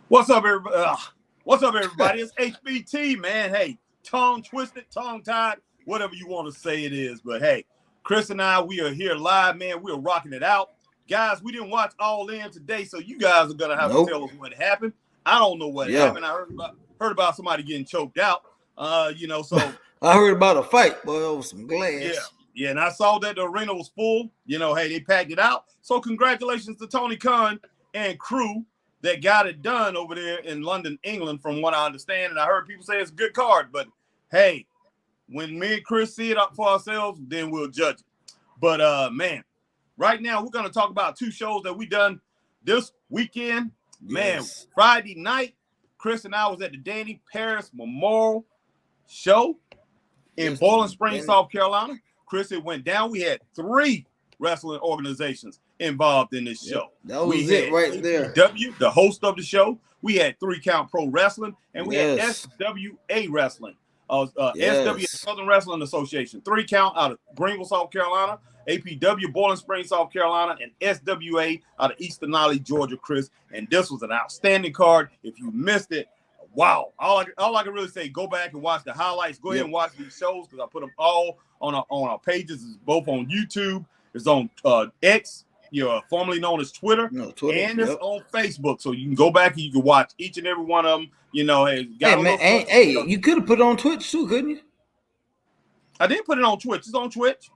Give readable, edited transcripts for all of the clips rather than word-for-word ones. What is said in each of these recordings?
What's up, everybody? What's up, everybody? It's HBT, man. Hey, tongue twisted, tongue tied, whatever you want to say it is. But hey, Chris and I, we are here live, man. We are rocking it out. Guys, we didn't watch All In today, so you guys are going to have to tell us what happened. I don't know what happened. I heard about somebody getting choked out, so. I heard about a fight, boy, over some glass. Yeah, and I saw that the arena was full. Hey, they packed it out. So congratulations to Tony Khan and crew that got it done over there in London, England, from what I understand. And I heard people say it's a good card. But, hey, when me and Chris see it up for ourselves, then we'll judge it. But, man, right now we're going to talk about two shows that we done this weekend. Man, Friday night, Chris and I was at the Danny Parris Memorial Show in Bowling Springs, South Carolina. Chris, it went down. We had 3 wrestling organizations involved in this show. That was it right there. The host of the show. We had 3Count Pro Wrestling, and we had SWA Wrestling, SWA Southern Wrestling Association. 3Count out of Greenville, South Carolina, APW Bowling Springs, South Carolina, and SWA out of Eastern Raleigh, Georgia, Chris. And this was an outstanding card. If you missed it, wow. All I can really say, go back and watch the highlights. Go ahead and watch these shows because I put them all on our pages. It's both on YouTube. It's on X, formerly known as Twitter, and it's on Facebook. So you can go back and you can watch each and every one of them. You could have put it on Twitch too, couldn't you? I didn't put it on Twitch. It's on Twitch.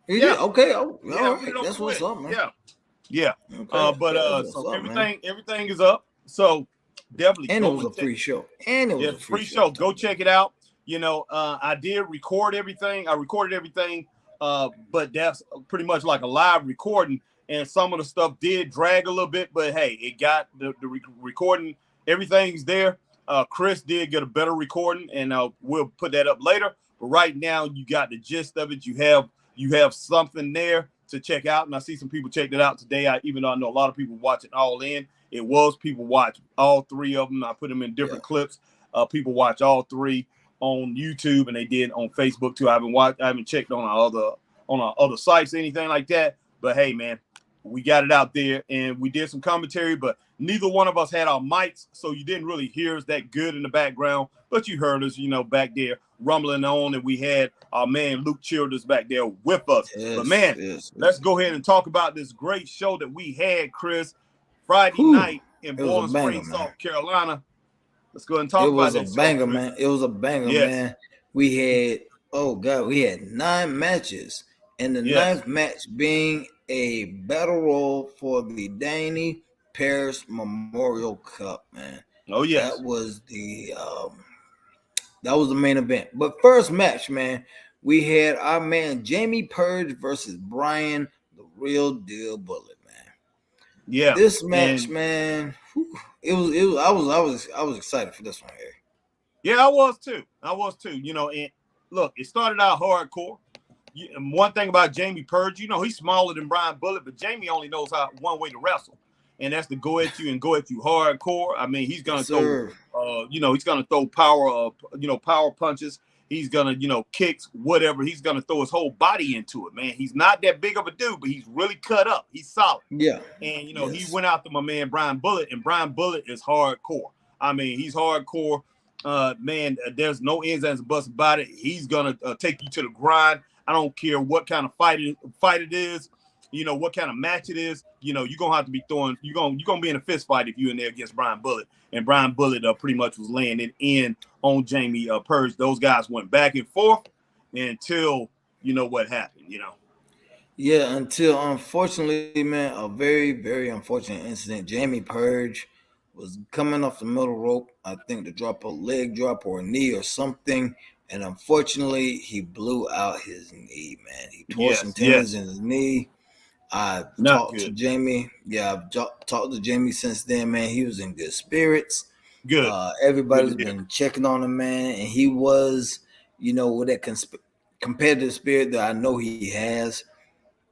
Okay. All right. That's what's up, man. Yeah. Okay. So everything is up. So definitely. And it was a free show. A free show. Go check it out. I did record everything. I recorded everything, but that's pretty much like a live recording. And some of the stuff did drag a little bit, but hey, it got the recording. Everything's there. Chris did get a better recording, and we'll put that up later. But right now, you got the gist of it. You have something there to check out, and I see some people checked it out today. Even though I know a lot of people watching All In, it was people watch all 3 of them. I put them in different clips. People watch all 3 on YouTube, and they did on Facebook too. I haven't checked on our other sites, anything like that. But hey, man, we got it out there, and we did some commentary, but neither one of us had our mics, so you didn't really hear us that good in the background. But you heard us, back there rumbling on, and we had our man Luke Childers back there with us. But man, let's go ahead and talk about this great show that we had, Chris, Friday night in Bowling Springs, South Carolina. Let's go ahead and talk about this. It was a banger, man. It was a banger, man. We had 9 matches, and the 9th match being a battle royal for the Danny Parris Memorial Cup, man. Oh yeah, that was the main event. But first match, man, we had our man Jamie Purge versus Brian, the Real Deal Bullet, man. Yeah, this match, man. I was excited for this one here. Yeah, I was too. And look, it started out hardcore. One thing about Jamie Purge, he's smaller than Brian Bullet, but Jamie only knows one way to wrestle, and that's to go at you hardcore. I mean, he's gonna throw, he's gonna throw power punches. He's gonna, kicks, whatever. He's gonna throw his whole body into it, man. He's not that big of a dude, but he's really cut up. He's solid. Yeah. And he went after my man Brian Bullet, and Brian Bullet is hardcore. I mean, he's hardcore. Man, there's no ins and buts about it. He's gonna take you to the grind. I don't care what kind of fight it is, what kind of match it is. You're gonna have to be throwing. You're gonna be in a fist fight if you're in there against Brian Bullet. And Brian Bullet pretty much was laying it in on Jamie Purge. Those guys went back and forth until what happened. Yeah, until unfortunately, man, a very, very unfortunate incident. Jamie Purge was coming off the middle rope, I think, to drop a leg drop or a knee or something. And unfortunately, he blew out his knee, man. He tore some tendons in his knee. I've talked to Jamie. Yeah, I've talked to Jamie since then, man. He was in good spirits. Good. Everybody's been checking on him, man. And he was, with that competitive spirit that I know he has.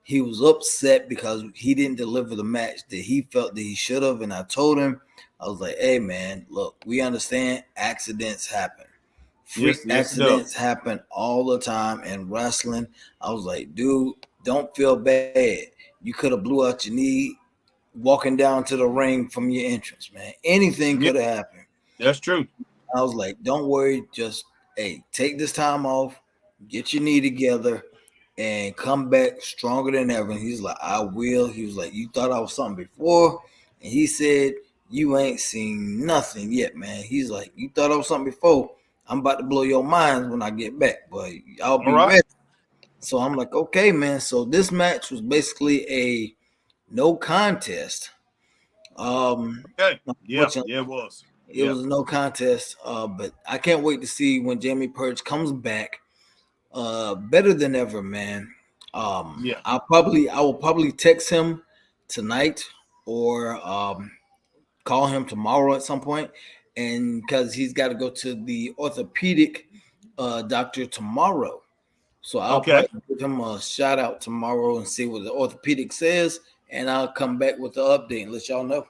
He was upset because he didn't deliver the match that he felt that he should have. And I told him, I was like, hey, man, look, we understand accidents happen. Accidents happen all the time in wrestling. I was like, dude, don't feel bad. You could have blew out your knee walking down to the ring from your entrance, man. Anything Yeah, could have happened. that's true. I was like, don't worry, just hey, take this time off, get your knee together, and come back stronger than ever. And he's like, I will. He was like, you thought I was something before, and he said, you ain't seen nothing yet, man. He's like, you thought I was something before. I'm about to blow your minds when I get back, but I'll All be right. ready. So I'm like, okay, man. So this match was basically a no contest. Okay. Yeah. Unfortunately, Yeah, it was. it Yeah. was no contest. But I can't wait to see when Jamie Purge comes back. Better than ever, man. Yeah. I will probably text him tonight or call him tomorrow at some point, and because he's got to go to the orthopedic doctor tomorrow. So I'll Okay. probably give him a shout out tomorrow and see what the orthopedic says, and I'll come back with the update and let y'all know.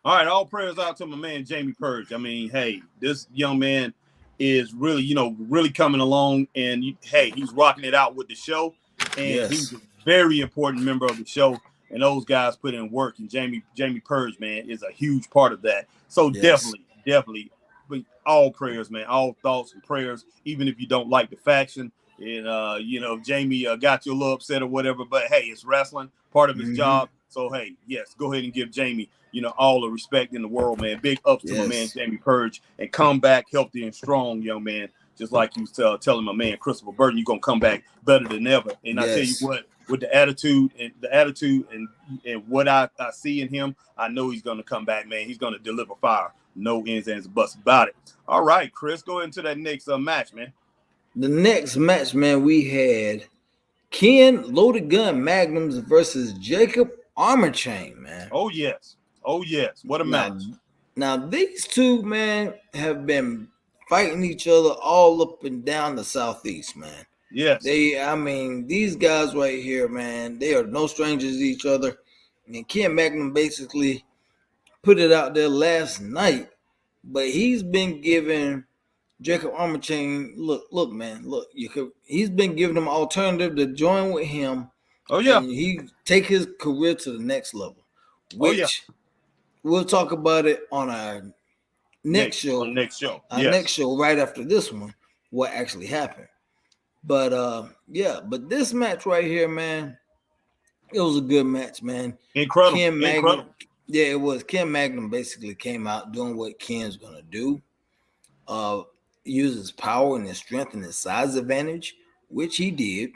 All right, all prayers out to my man Jamie Purge. I mean, hey, this young man is really, really coming along, and hey, he's rocking it out with the show, and he's Yes, a very important member of the show. And those guys put in work, and Jamie Purge, man, is a huge part of that. So yes, definitely, but all prayers, man, all thoughts and prayers, even if you don't like the faction. And if Jamie got you a little upset or whatever, but hey, it's wrestling, part of his mm-hmm. job. So hey, yes, go ahead and give Jamie all the respect in the world, man. Big ups to my man Yes, Jamie Purge, and come back healthy and strong, young man. Just like you telling my man Christopher Burton, you're gonna come back better than ever. And I tell you yes, what, with the attitude and what I see in him, I know he's gonna come back, man. He's gonna deliver fire. No ends and buts about it. All right, Chris, go into that next match, man. the next match, man, we had Ken Loaded Gun Magnums versus Jacob Armor Chain, man. Oh yes, oh yes, what a Now, match. now these two, man, have been fighting each other all up and down the southeast, man. Yes. I mean, these guys right here, man, they are no strangers to each other. And Ken Magnum basically put it out there last night, but he's been giving Jacob Armachain, look, man, look, he's been giving him alternative to join with him, Oh and yeah. he take his career to the next level, Oh yeah. which we'll talk about it on our next On show, the next show. Yes. right after this one, what actually happened. But yeah, but this match right here, man, it was a good match, man. Incredible. Ken Magnum, Incredible. yeah, it was. Ken Magnum basically came out doing what Ken's gonna do. Uh, use his power and his strength and his size advantage, which he did.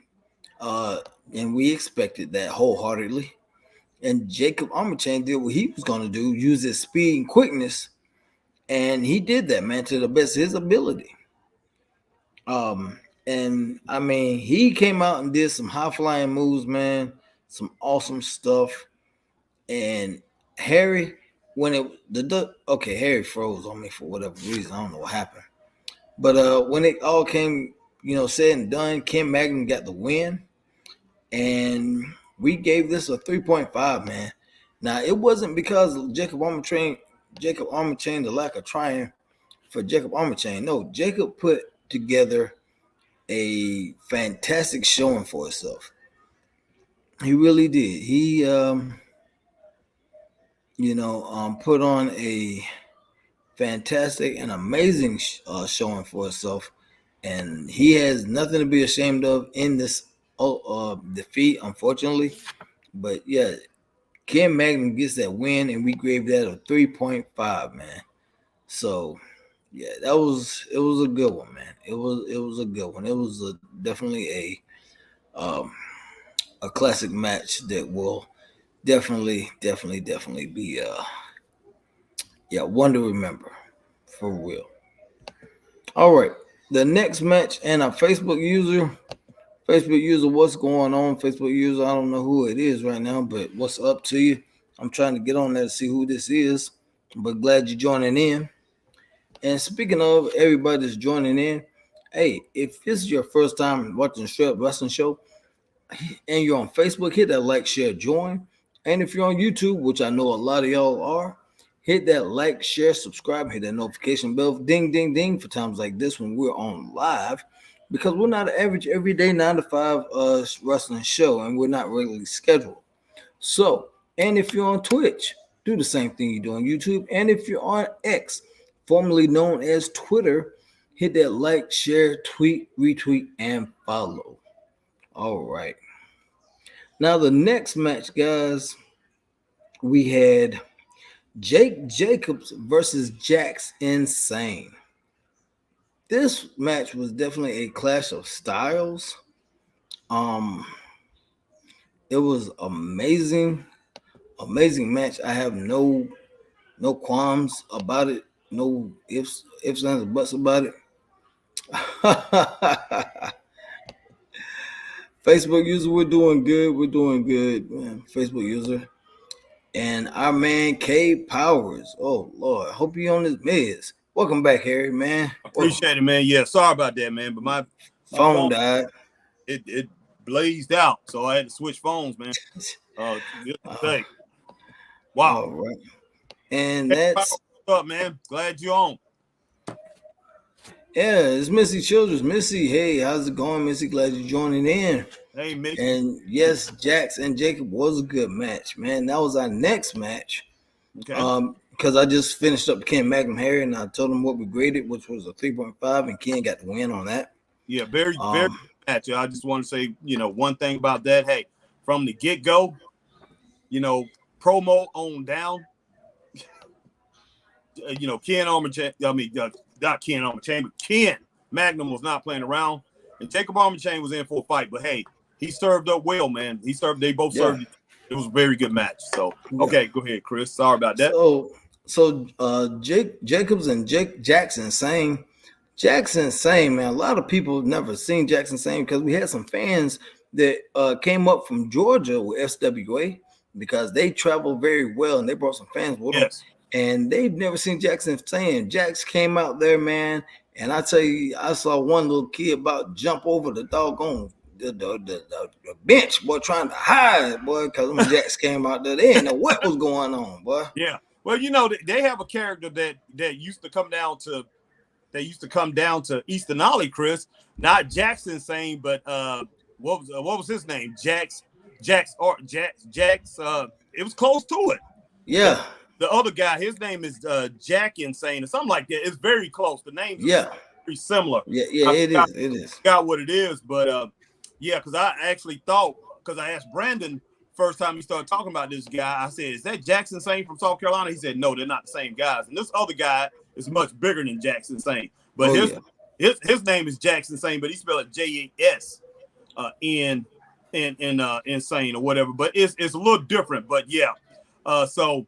Uh, and we expected that wholeheartedly. And Jacob Armachain did what he was gonna do, use his speed and quickness, and he did that, man, to the best of his ability. And I mean, he came out and did some high flying moves, man, some awesome stuff. And Harry, when it okay, Harry froze on me for whatever reason. I don't know what happened. But when it all came, said and done, Ken Magnum got the win, and we gave this a 3.5, man. Now it wasn't because of Jacob Armachain, the lack of trying for Jacob Armachain. No, Jacob put together a fantastic showing for himself. He really did. He put on a fantastic and amazing showing for himself, and he has nothing to be ashamed of in this defeat, unfortunately. But yeah, Ken Magnum gets that win, and we gave that a 3.5, man. So yeah, it was a good one, man. It was a good one. It was definitely a classic match that will definitely be one to remember for real. All right, the next match, and a Facebook user, what's going on? Facebook user, I don't know who it is right now, but what's up to you? I'm trying to get on there to see who this is, but glad you're joining in. And speaking of everybody that's joining in, hey, if this is your first time watching the Straight Up Wrestling Show and you're on Facebook, hit that like, share, join. And if you're on YouTube, which I know a lot of y'all are, hit that like, share, subscribe, hit that notification bell, ding, ding, ding, for times like this when we're on live, because we're not an average everyday 9 to 5 wrestling show, and we're not regularly scheduled. So And if you're on Twitch, do the same thing you do on YouTube. And if you're on X, formerly known as Twitter, hit that like, share, tweet, retweet, and follow. All right. Now, the next match, guys, we had Jake Jacobs versus Jax Insane. This match was definitely a clash of styles. It was amazing match. I have no qualms about it, no ifs, ands, and buts about it. Facebook user, we're doing good, man. Facebook user. And our man K Powers. Oh Lord, hope you on this meds. Welcome back, Harry, man. Appreciate it, man. Yeah, sorry about that, man. But my phone died. It blazed out, so I had to switch phones, man. Wow. All right. And that's what's up, man. Glad you're on. Yeah, it's Missy Childress. Missy, hey, how's it going, Missy? Glad you're joining in. Hey, Missy. And yes, Jax and Jacob was a good match, man. That was our next match. Okay. Because I just finished up Ken Magnum Harry, and I told him what we graded, which was a 3.5, and Ken got the win on that. Yeah, very good match. I just want to say, one thing about that. Hey, from the get-go, promo on down, Ken Armor, not Ken Armor Chain, but Ken Magnum was not playing around, and Jacob Armor Chain was in for a fight. But hey, he served up well, man. They both served. It was a very good match. So okay, go ahead, Chris. Sorry about that. So Jacobs and Jax Insane. Jax Insane, man. A lot of people have never seen Jax Insane because we had some fans that came up from Georgia with FWA because they travel very well and they brought some fans with them. And they've never seen Jax Insane. Jax came out there, man, and I tell you, I saw one little kid about jump over the doggone the bench, boy, trying to hide, boy, because when Jax came out there, they didn't know what was going on, boy. Yeah, well, they have a character that used to come down to Eastern Ollie, Chris, not Jax Insane, but what was his name? Jax. It was close to it. Yeah. The other guy, his name is Jack Insane or something like that. It's very close. The names are pretty similar. Yeah, it is. Got what it is, but because I actually thought, because I asked Brandon first time he started talking about this guy, I said, "Is that Jackson Sane from South Carolina?" He said, "No, they're not the same guys." And this other guy is much bigger than Jackson Sane, but his name is Jackson Sane, but he spelled it Jas in insane or whatever. But it's a little different. But so.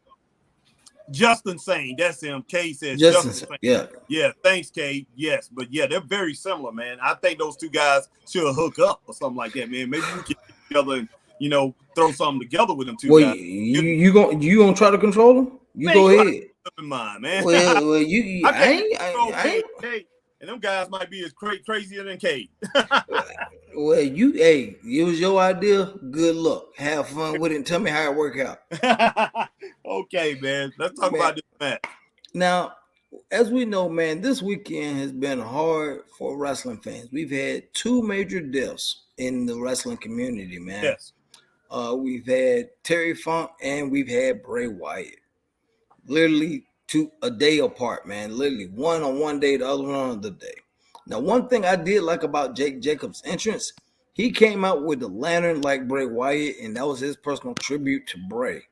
Justin Sane, that's him. Kay says Justin Sane. Yeah. Thanks, Kay. Yes, but they're very similar, man. I think those two guys should hook up or something like that, man. Maybe we can get together and throw something together with them two guys. You gonna try to control them? You go ahead. In mind, man. Well, I ain't. And them guys might be as crazier than Kay. Well, it was your idea. Good luck. Have fun with it and tell me how it worked out. Okay, man. Let's talk about this match. Now, as we know, man, this weekend has been hard for wrestling fans. We've had two major deaths in the wrestling community, man. Yes. We've had Terry Funk and we've had Bray Wyatt. Literally a day apart, man. Literally one on one day, the other one on the day. Now, one thing I did like about Jake Jacobs' entrance, he came out with the lantern like Bray Wyatt, and that was his personal tribute to Bray.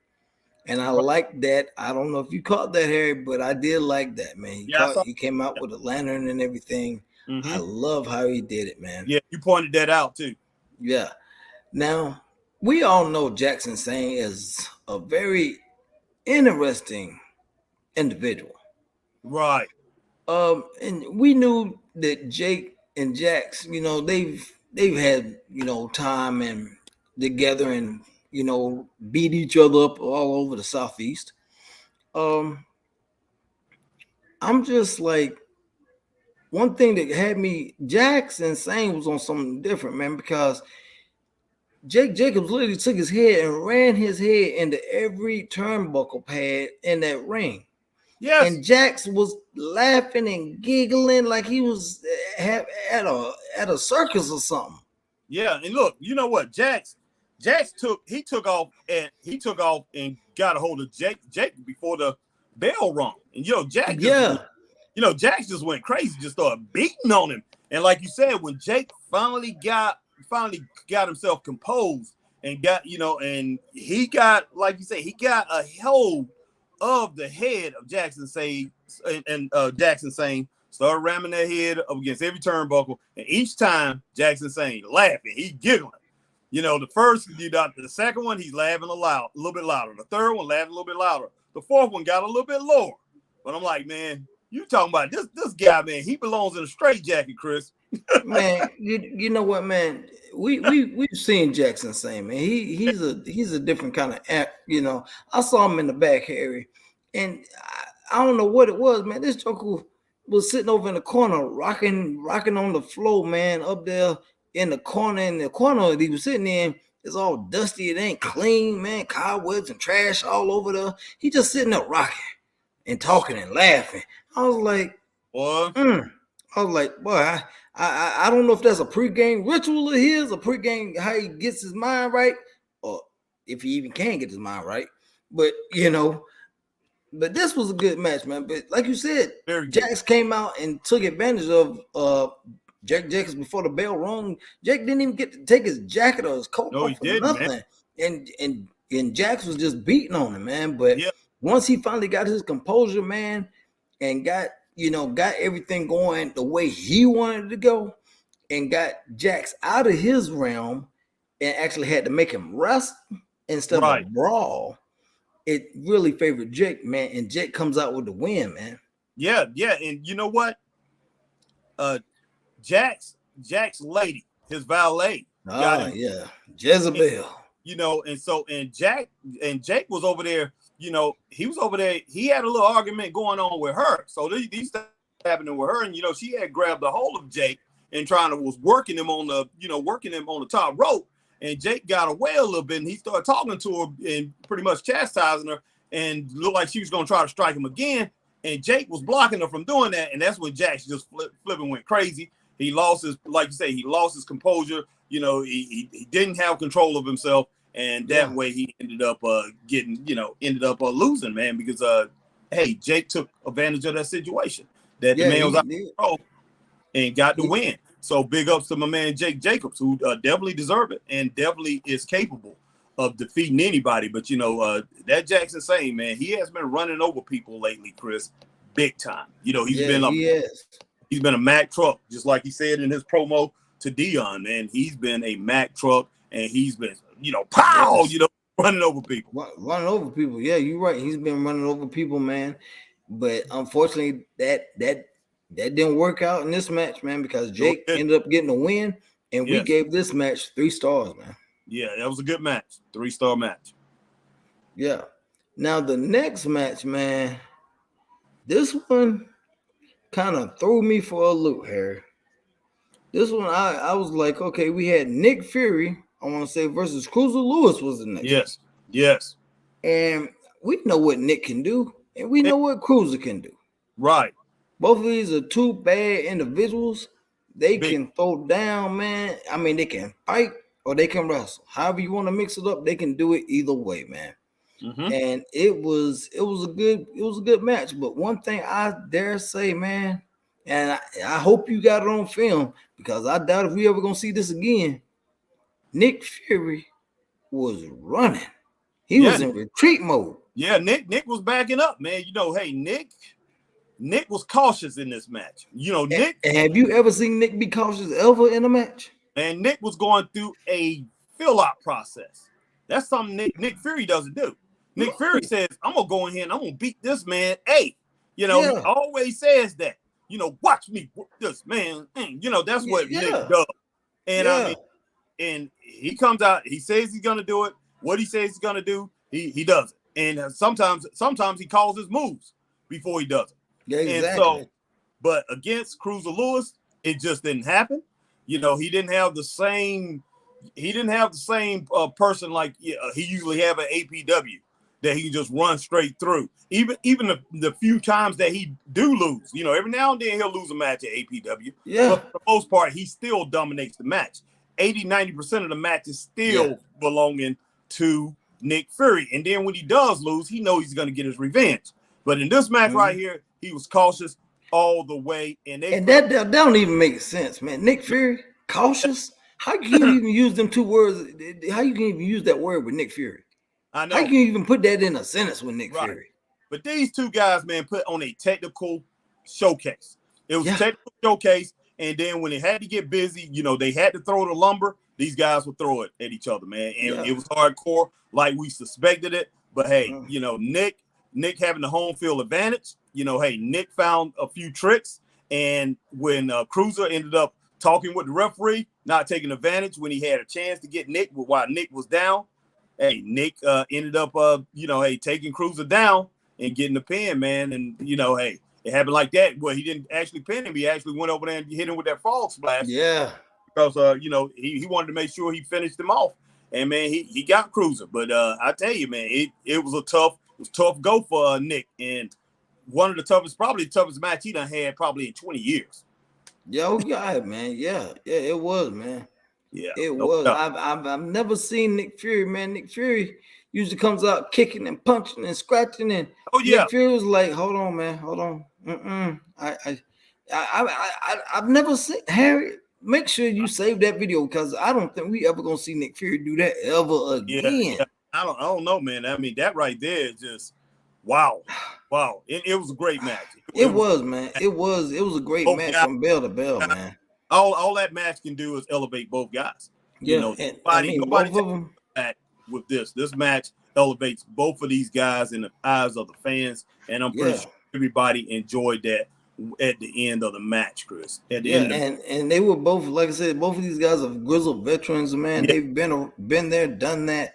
And I like that. I don't know if you caught that, Harry, but I did like that, man. He came out with a lantern and everything. Mm-hmm. I love how he did it, man. Yeah, you pointed that out, too. Yeah. Now, we all know Jackson Sane is a very interesting individual. Right. And we knew that Jake and Jax, they've had, time and together and, beat each other up all over the Southeast. I'm just like, one thing that had me, Jax Insane was on something different, man, because Jake Jacobs literally took his head and ran his head into every turnbuckle pad in that ring. Yes. And Jax was laughing and giggling like he was at a circus or something. Yeah, and look, you know what, Jax Jax took off and got a hold of Jake before the bell rung. And Jax just went crazy, just started beating on him. And like you said, when Jake finally got himself composed and and he got, like you say, he got a hold of the head of Jackson Sane, and Jackson Sane started ramming that head up against every turnbuckle, and each time Jackson Sane laughing, he giggling. The second one, he's laughing a little bit louder. The third one laughing a little bit louder. The fourth one got a little bit lower. But I'm like, man, you talking about this guy, man? He belongs in a straitjacket, Chris. Man, you know what, man? We've seen Jackson Sane, man. He's a different kind of act. I saw him in the back, Harry, and I don't know what it was, man. This Joker was sitting over in the corner, rocking on the floor, man, up there in the corner. And the corner that he was sitting in is all dusty. It ain't clean, man. Cobwebs and trash all over there. He just sitting there rocking and talking and laughing. I was like, what? Boy, I don't know if that's a pregame ritual of his, a pregame how he gets his mind right, or if he even can get his mind right. But but this was a good match, man. But like you said, Jax came out and took advantage of Jack Jacobs before the bell rung. Jack didn't even get to take his jacket or his coat off, he didn't, nothing. Man. And Jax was just beating on him, man. But once he finally got his composure, man, and got everything going the way he wanted to go, and got Jax out of his realm, and actually had to make him wrestle instead of brawl, it really favored Jake, man. And Jake comes out with the win, man. Yeah. And you know what? Jack's lady, his valet. Jezebel. And Jake was over there. He was over there. He had a little argument going on with her. So these stuff happening with her, and she had grabbed a hold of Jake and was working him on the top rope. And Jake got away a little bit, and he started talking to her and pretty much chastising her, and looked like she was going to try to strike him again. And Jake was blocking her from doing that, and that's when Jack just flipping went crazy. He lost his, like you say, he lost his composure. He didn't have control of himself, and that way he ended up losing, man. Because Jake took advantage of that situation. That the man was out of control and got the win. So big ups to my man Jake Jacobs, who definitely deserved it and definitely is capable of defeating anybody. But that Jackson Sane, man, he has been running over people lately, Chris, big time. He's been a Mack truck, just like he said in his promo to Dion, man. He's been a Mack truck, and he's been, running over people. Running over people. Yeah, you're right. He's been running over people, man. But unfortunately, that didn't work out in this match, man, because Jake ended up getting a win, and we gave this match 3 stars, man. Yeah, that was a good match. 3-star match. Yeah. Now, the next match, man, this one kind of threw me for a loop, Harry. This one, I was like, okay, we had Nick Fury, I want to say, versus Cruiser Lewis was the next. Yes. And we know what Nick can do, and we know what Cruiser can do. Right. Both of these are two bad individuals. They can throw down, man. I mean, they can fight or they can wrestle. However you want to mix it up, they can do it either way, man. Mm-hmm. And it was a good match. But one thing I dare say, man, and I hope you got it on film, because I doubt if we ever gonna see this again. Nick Fury was running. He was in retreat mode. Yeah, Nick was backing up, man. Nick was cautious in this match. Nick. And have you ever seen Nick be cautious ever in a match? And Nick was going through a fill-out process. That's something Nick Fury doesn't do. Nick Fury says, I'm going to go in here and I'm going to beat this man. He always says that. Watch me whoop this man. That's what Nick does. And and he comes out, he says he's going to do it. What he says he's going to do, he does it. And sometimes he calls his moves before he does it. Yeah, exactly. And so, but against Cruiser Lewis, it just didn't happen. He didn't have the same person like he usually have at APW that he can just run straight through. Even the few times that he do lose, every now and then he'll lose a match at APW. Yeah. But for the most part, he still dominates the match. 80-90% of the match is still belonging to Nick Fury. And then when he does lose, he knows he's going to get his revenge. But in this match right here, he was cautious all the way. And that don't even make sense, man. Nick Fury, cautious? How can you even use them two words? How you can even use that word with Nick Fury? I know. How can you even put that in a sentence with Nick Fury? But these two guys, man, put on a technical showcase. It was a technical showcase. And then when it had to get busy, you know, they had to throw the lumber. These guys would throw it at each other, man. And it was hardcore like we suspected it. But, hey, you know, Nick having the home field advantage, you know, hey, Nick found a few tricks. And when Cruiser ended up talking with the referee, not taking advantage when he had a chance to get Nick while Nick was down, hey, Nick ended up, you know, hey, taking Cruiser down and getting the pin, man. And, you know, hey, it happened like that. Well, he didn't actually pin him. He actually went over there and hit him with that frog splash. Yeah. Because, you know, he wanted to make sure he finished him off. And, man, he got Cruiser. But I tell you, man, it was a tough go for Nick. And one of the toughest, probably the toughest match he done had probably in 20 years. Yeah, oh God, man. Yeah, it was, man. Yeah, it was. I've never seen Nick Fury, man. Nick Fury usually comes out kicking and punching and scratching, and Nick Fury was like, "Hold on, man, hold on." I've never seen Harry. Make sure you save that video because I don't think we ever gonna see Nick Fury do that ever again. Yeah. I don't know, man. I mean, that right there is just wow. It was a great match. It was, man. It was a great match from bell to bell, man. All that match can do is elevate both guys. Yeah, you know, nobody both of them. With this match elevates both of these guys in the eyes of the fans, and I'm pretty sure everybody enjoyed that at the end of the match, Chris. At the end and they were both, like I said, both of these guys are grizzled veterans, man. They've been there, done that.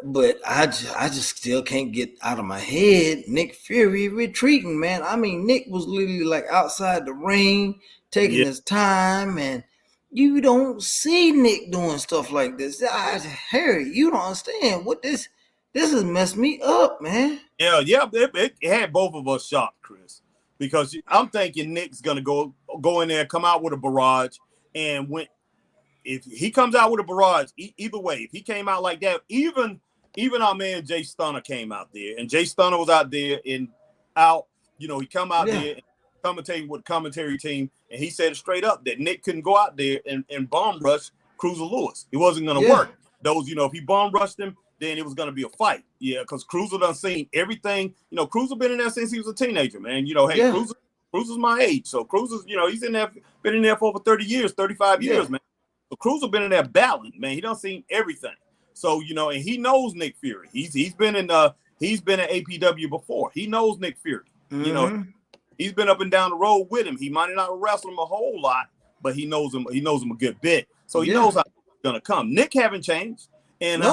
But I just still can't get out of my head Nick Fury retreating, man. I mean, Nick was literally like outside the ring, taking his time, and you don't see Nick doing stuff like this. Harry, you don't understand what this has messed me up, man. Yeah, it had both of us shocked, Chris, because I'm thinking Nick's gonna go in there, come out with a barrage, and if he comes out with a barrage, either way, if he came out like that, even our man Jay Stunner came out there, and Jay Stunner was out there and out, you know, he come out there and commentating with the commentary team, and he said straight up that Nick couldn't go out there and bomb rush Cruiser Lewis. It wasn't going to work. Those, you know, if he bomb rushed him, then it was going to be a fight. Yeah, because Cruiser done seen everything. You know, Cruiser been in there since he was a teenager, man. You know, hey, Cruiser's my age. So Cruiser's, you know, he's been in there for over 30 years, 35 years, man. So Cruiser been in there battling, man. He done seen everything. So, you know, and he knows Nick Fury. He's been in APW before. He knows Nick Fury. You know, he's been up and down the road with him. He might not wrestle him a whole lot, but he knows him. He knows him a good bit. So he knows how it's gonna come. Nick haven't changed, and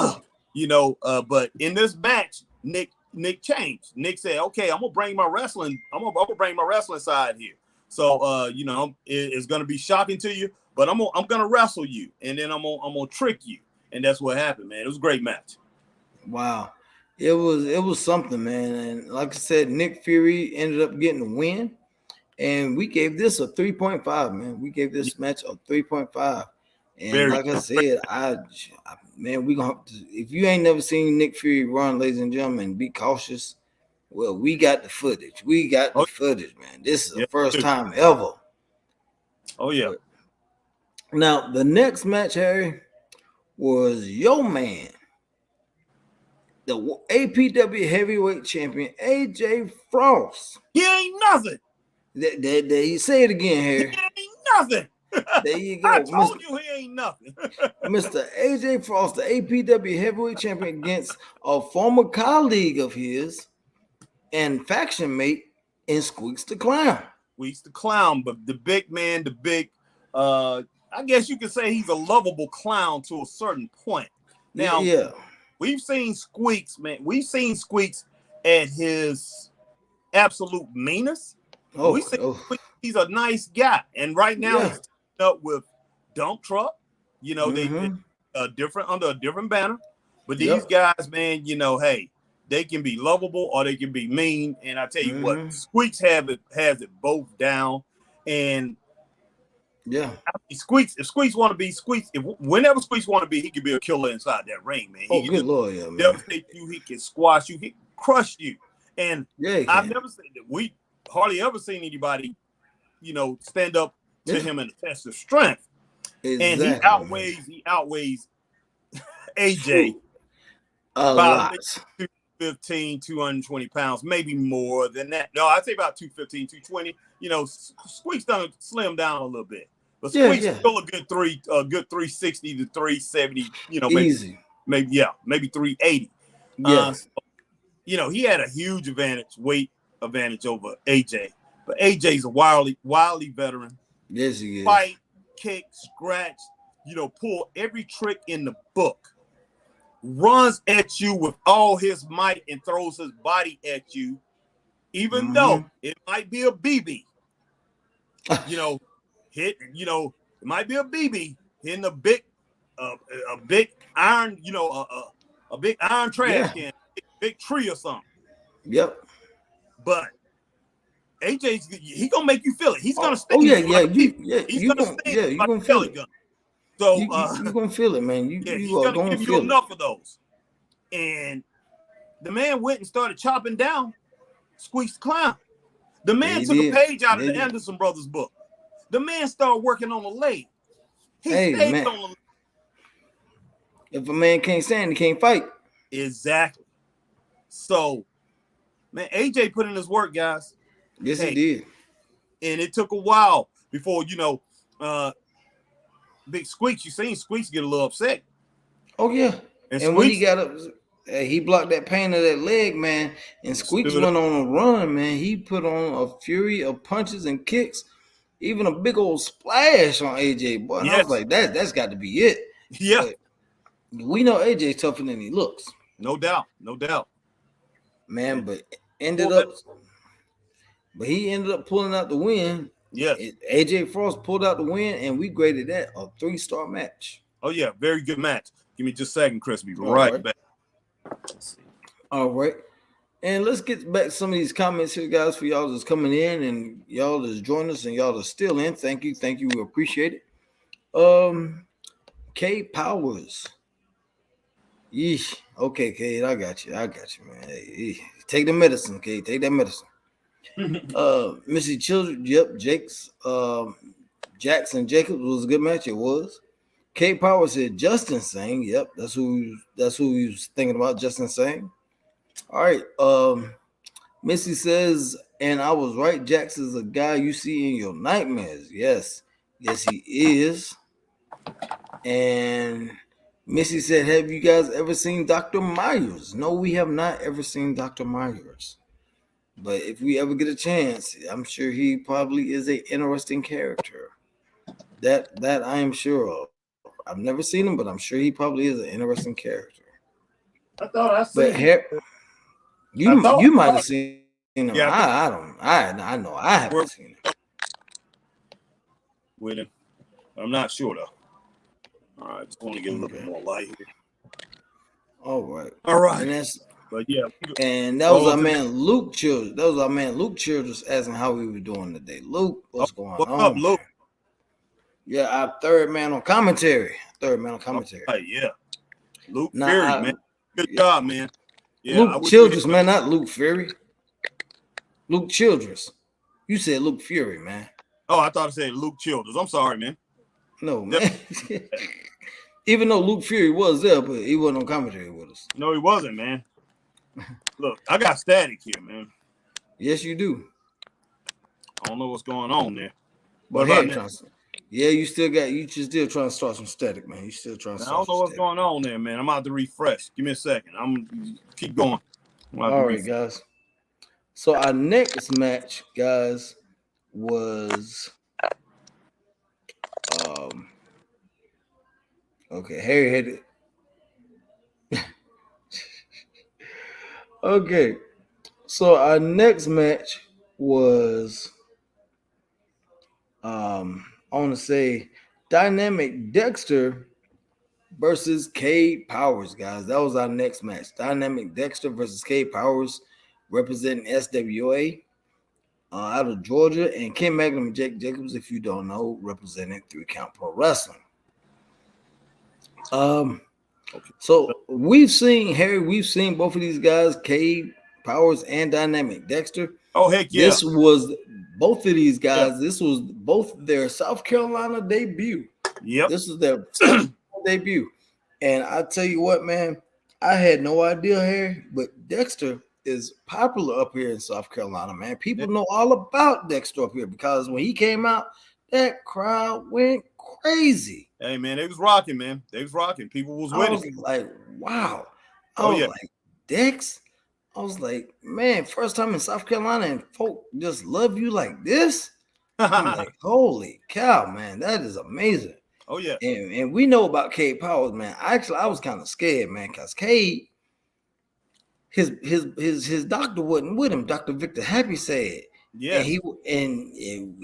you know, but in this match, Nick changed. Nick said, "Okay, I'm gonna bring my wrestling. I'm gonna bring my wrestling side here. So, you know, it's gonna be shocking to you, but I'm gonna wrestle you, and then I'm gonna trick you." And that's what happened, man. It was a great match. Wow. It was something, man. And like I said, Nick Fury ended up getting the win. And we gave this a 3.5, man. We gave this match a 3.5. And like I said, man, we gonna have to, if you ain't never seen Nick Fury run, ladies and gentlemen, be cautious. Well, we got the footage. We got the footage, man. This is the first time ever. Oh, yeah. But now, the next match, Harry, was your man, the APW heavyweight champion, AJ Frost. He ain't nothing. There you say it again, Harry. He ain't nothing. There you go. I told you he ain't nothing. Mr. AJ Frost, the APW heavyweight champion, against a former colleague of his and faction mate in Squeaks the Clown. Squeaks the Clown, but the big man, I guess you could say he's a lovable clown to a certain point. Now, we've seen Squeaks, man. We've seen Squeaks at his absolute meanest. He's a nice guy, and right now he's up with Dump Truck. You know, they under a different banner. But these guys, man, you know, hey, they can be lovable or they can be mean. And I tell you what, Squeaks has it both down. And Yeah. If Squeaks want to be Squeaks, whenever Squeaks want to be, he can be a killer inside that ring, man. He Oh, can good just Lord, yeah, man. devastate you. He can squash you. He can crush you. And Yeah, he I've can. never seen that. We hardly ever seen anybody, stand up to Yeah. him in a test of strength. Exactly, And man. he outweighs AJ Phew. A by lot. 215, 220 pounds, maybe more than that. No, I'd say about 215, 220. Squeak's done slim down a little bit. But Yeah, Squeak's yeah. still a good 360 to 370, Easy. maybe 380. Yeah. He had a huge weight advantage over AJ. But AJ's a wildly veteran. Yes, he is. Fight, kick, scratch, pull every trick in the book. Runs at you with all his might and throws his body at you, even though it might be a BB. It might be a BB hitting a big iron, a big iron trash can, big tree or something. Yep. But he gonna make you feel it. He's gonna sting you. He's gonna sting you like a feel it. gun. So you gonna feel it, man. he's gonna give you enough of those. And the man went and started chopping down Squeaks the Clown. The man took a page out of the Anderson Brothers book. The man started working on a lathe. He stayed on the lathe. If a man can't stand, he can't fight. Exactly. So, man, AJ put in his work, guys. Yes, he did. And it took a while before, Big Squeaks, you seen Squeaks get a little upset. Oh, yeah. And when he got up, he blocked that pain of that leg, man. And Squeaks went on a run, man. He put on a fury of punches and kicks, even a big old splash on AJ, boy. And I was like, that's got to be it. Yeah. But we know AJ's tougher than he looks. No doubt. Man, but he ended up pulling out the win. Yes. AJ Frost pulled out the win, and we graded that a 3-star match. Oh, yeah. Very good match. Give me just a second, Chris. Be right back. All right. And let's get back to some of these comments here, guys, for y'all that's coming in and y'all that's joining us and y'all that's still in. Thank you. We appreciate it. K Powers. Yeesh. Okay, Kate, I got you, man. Hey, take the medicine, Kate. Take that medicine. Missy Children, yep, Jackson Jacobs was a good match. It was. Kate Power said Justin Singh. Yep, that's who he was thinking about, Justin Singh. All right. Missy says, and I was right, Jax is a guy you see in your nightmares. Yes, he is. And Missy said, have you guys ever seen Dr. Myers? No, we have not ever seen Dr. Myers. But if we ever get a chance, I'm sure he probably is an interesting character. That I am sure of. I've never seen him, but I'm sure he probably is an interesting character. I thought I seen him. You might have seen him. Yeah, I know I haven't seen him. With him. I'm not sure though. All right, just want to get a little bit more light here. All right. But yeah. And that was our man Luke Childress. Childress asking how we were doing today. Luke, what's going on? What's up, Luke? Yeah, our third man on commentary. Right, yeah. Luke Fury, man. Good job, man. Yeah, Luke Childress, man, not Luke Fury. Luke Childress. You said Luke Fury, man. Oh, I thought I said Luke Childress. I'm sorry, man. No, man. Even though Luke Fury was there, but he wasn't on commentary with us. No, he wasn't, man. Look, I got static here, man. Yes, you do. I don't know what's going on there. But hey, you still trying to start some static, man. You still trying to start I don't know what's going on there, man. I'm about to refresh. Give me a second. I'm keep going. All right, guys. So our next match, guys, was Harry headed. Okay. So our next match was I want to say Dynamic Dexter versus Cade Powers, guys. That was our next match. Dynamic Dexter versus Cade Powers, representing SWA. out of Georgia, and Ken Magnum and Jake Jacobs, if you don't know, representing 3Count Pro Wrestling. So we've seen both of these guys, Cade Powers and Dynamic Dexter. Oh, heck yeah. This was both of these guys. This was both their South Carolina debut. Yep. This is their debut. And I tell you what, man, I had no idea here, but Dexter is popular up here in South Carolina, man. People know all about Dexter up here because when he came out, that crowd went crazy. Hey, man, they was rocking, man. They was rocking. People was with it. I was like, wow. I was like, Dex? I was like, man, first time in South Carolina and folk just love you like this? I'm like, holy cow, man, that is amazing. Oh, yeah. And we know about Cade Powers, man. Actually, I was kind of scared, man, because Cade, his doctor wasn't with him. Dr. Victor Happy said. Yeah. And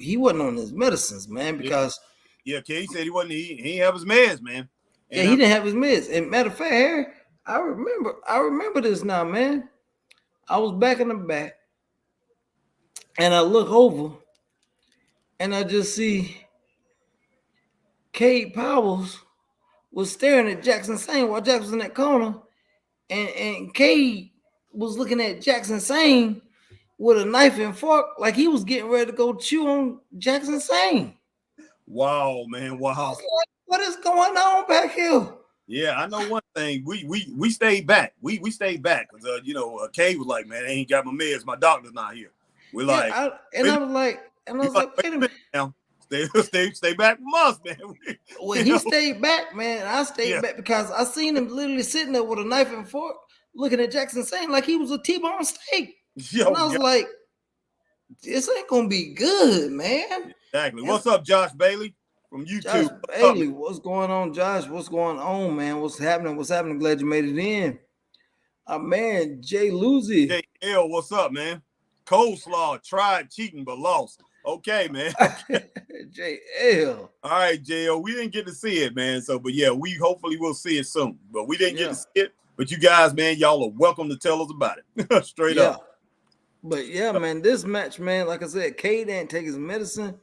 he wasn't on his medicines, man, because Cade said he didn't have his meds, man. And he didn't have his meds. And matter of fact, Harry, I remember this now, man. I was back in the back, and I look over, and I just see Cade Powers was staring at Jackson Sane while Jackson was in that corner, and Cade was looking at Jackson Sane with a knife and fork like he was getting ready to go chew on Jackson Sane. Wow, man! Wow, what is going on back here? Yeah, I know one thing. We stayed back. We stayed back because Cade was like, man, I ain't got my meds. My doctor's not here. We're like, I was like, wait a minute now. Stay back from us, man. Well, he stayed back, man. I stayed back because I seen him literally sitting there with a knife and fork, looking at Jackson Sane like he was a T-bone steak. And I was like, this ain't gonna be good, man. Exactly. What's up, Josh Bailey from YouTube? Josh Bailey, what's going on, Josh? What's going on, man? What's happening? Glad you made it in. Man, Jay Lucy. JL, what's up, man? Coleslaw tried cheating but lost. Okay, man. JL. All right, JL. We didn't get to see it, man. But we hopefully will see it soon. But we didn't get to see it. But you guys, man, y'all are welcome to tell us about it. Straight up. But man, this match, man, like I said, Cade didn't take his medicine.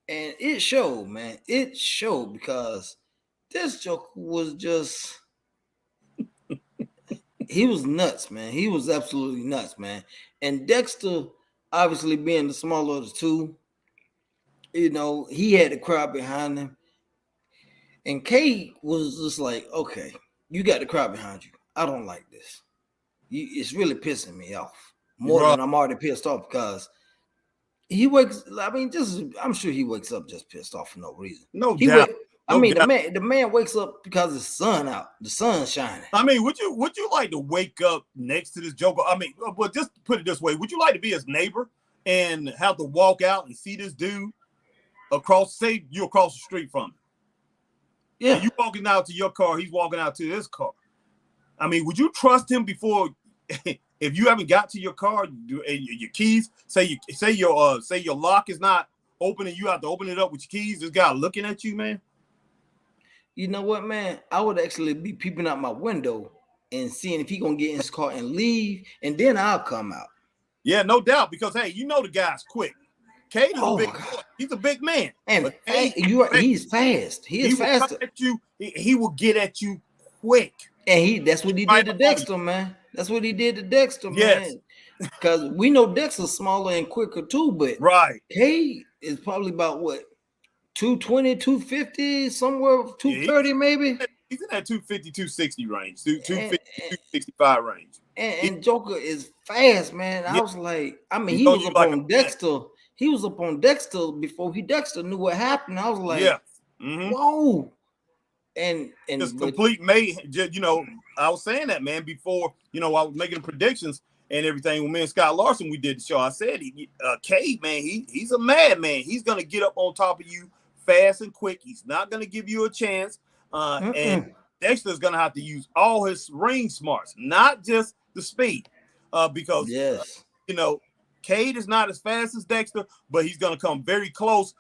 And it showed, man. It showed because this joker was just he was nuts, man. He was absolutely nuts, man. And Dexter, obviously being the smaller of the two, he had the crowd behind him. And Cade was just like, okay, you got the crowd behind you. I don't like this. It's really pissing me off more than I'm already pissed off because I'm sure he wakes up just pissed off for no reason. No doubt. The man wakes up because the sun's shining. I mean, would you like to wake up next to this joker? I mean, but just put it this way, would you like to be his neighbor and have to walk out and see this dude say you're across the street from him? Yeah. And you walking out to your car, he's walking out to his car. I mean, would you trust him before if you haven't got to your car and your keys, say your lock is not open and you have to open it up with your keys, this guy looking at you, man? You know what, man? I would actually be peeping out my window and seeing if he gonna get in his car and leave, and then I'll come out. Yeah, no doubt, because hey, the guy's quick. Cade is a big boy. He's a big man. And he's fast. He is faster. He will get at you quick. And that's what he did to Dexter, man. That's what he did to Dexter, man. Because we know Dexter's smaller and quicker too, but Cade is probably about what? 220, 250, somewhere 230 maybe. He's in that 250, 260 range, 250, 265 range. And Joker is fast, man. I was like, he was up on Dexter. He was up on Dexter before Dexter knew what happened. I was like, whoa. And just complete mayhem. I was saying that, man, before, I was making predictions and everything. When me and Scott Larson, we did the show, I said, Cade, man, he's a madman. He's going to get up on top of you fast and quick. He's not going to give you a chance. And Dexter's going to have to use all his ring smarts, not just the speed. Because, Cade is not as fast as Dexter, but he's going to come very close,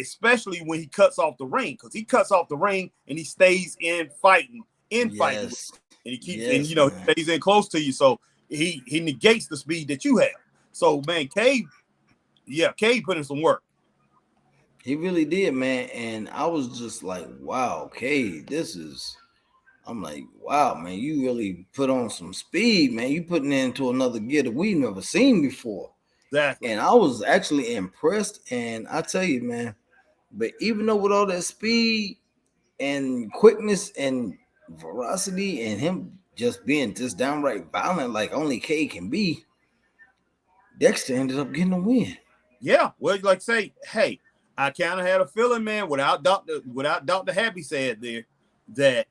especially when he cuts off the ring, because he cuts off the ring and he stays in fighting. And he keeps, he stays in close to you. So he negates the speed that you have. So, man, Cade, Yeah, Cade put in some work. He really did, man. And I was just like, wow, Cade, I'm like, wow, man, you really put on some speed, man. You putting it into another gear that we've never seen before. Exactly. And I was actually impressed. And I tell you, man, but even though with all that speed and quickness and veracity and him just being just downright violent like only K can be, Dexter ended up getting a win. Yeah, well, like say, hey, I kind of had a feeling, man, without Dr. Happy said there that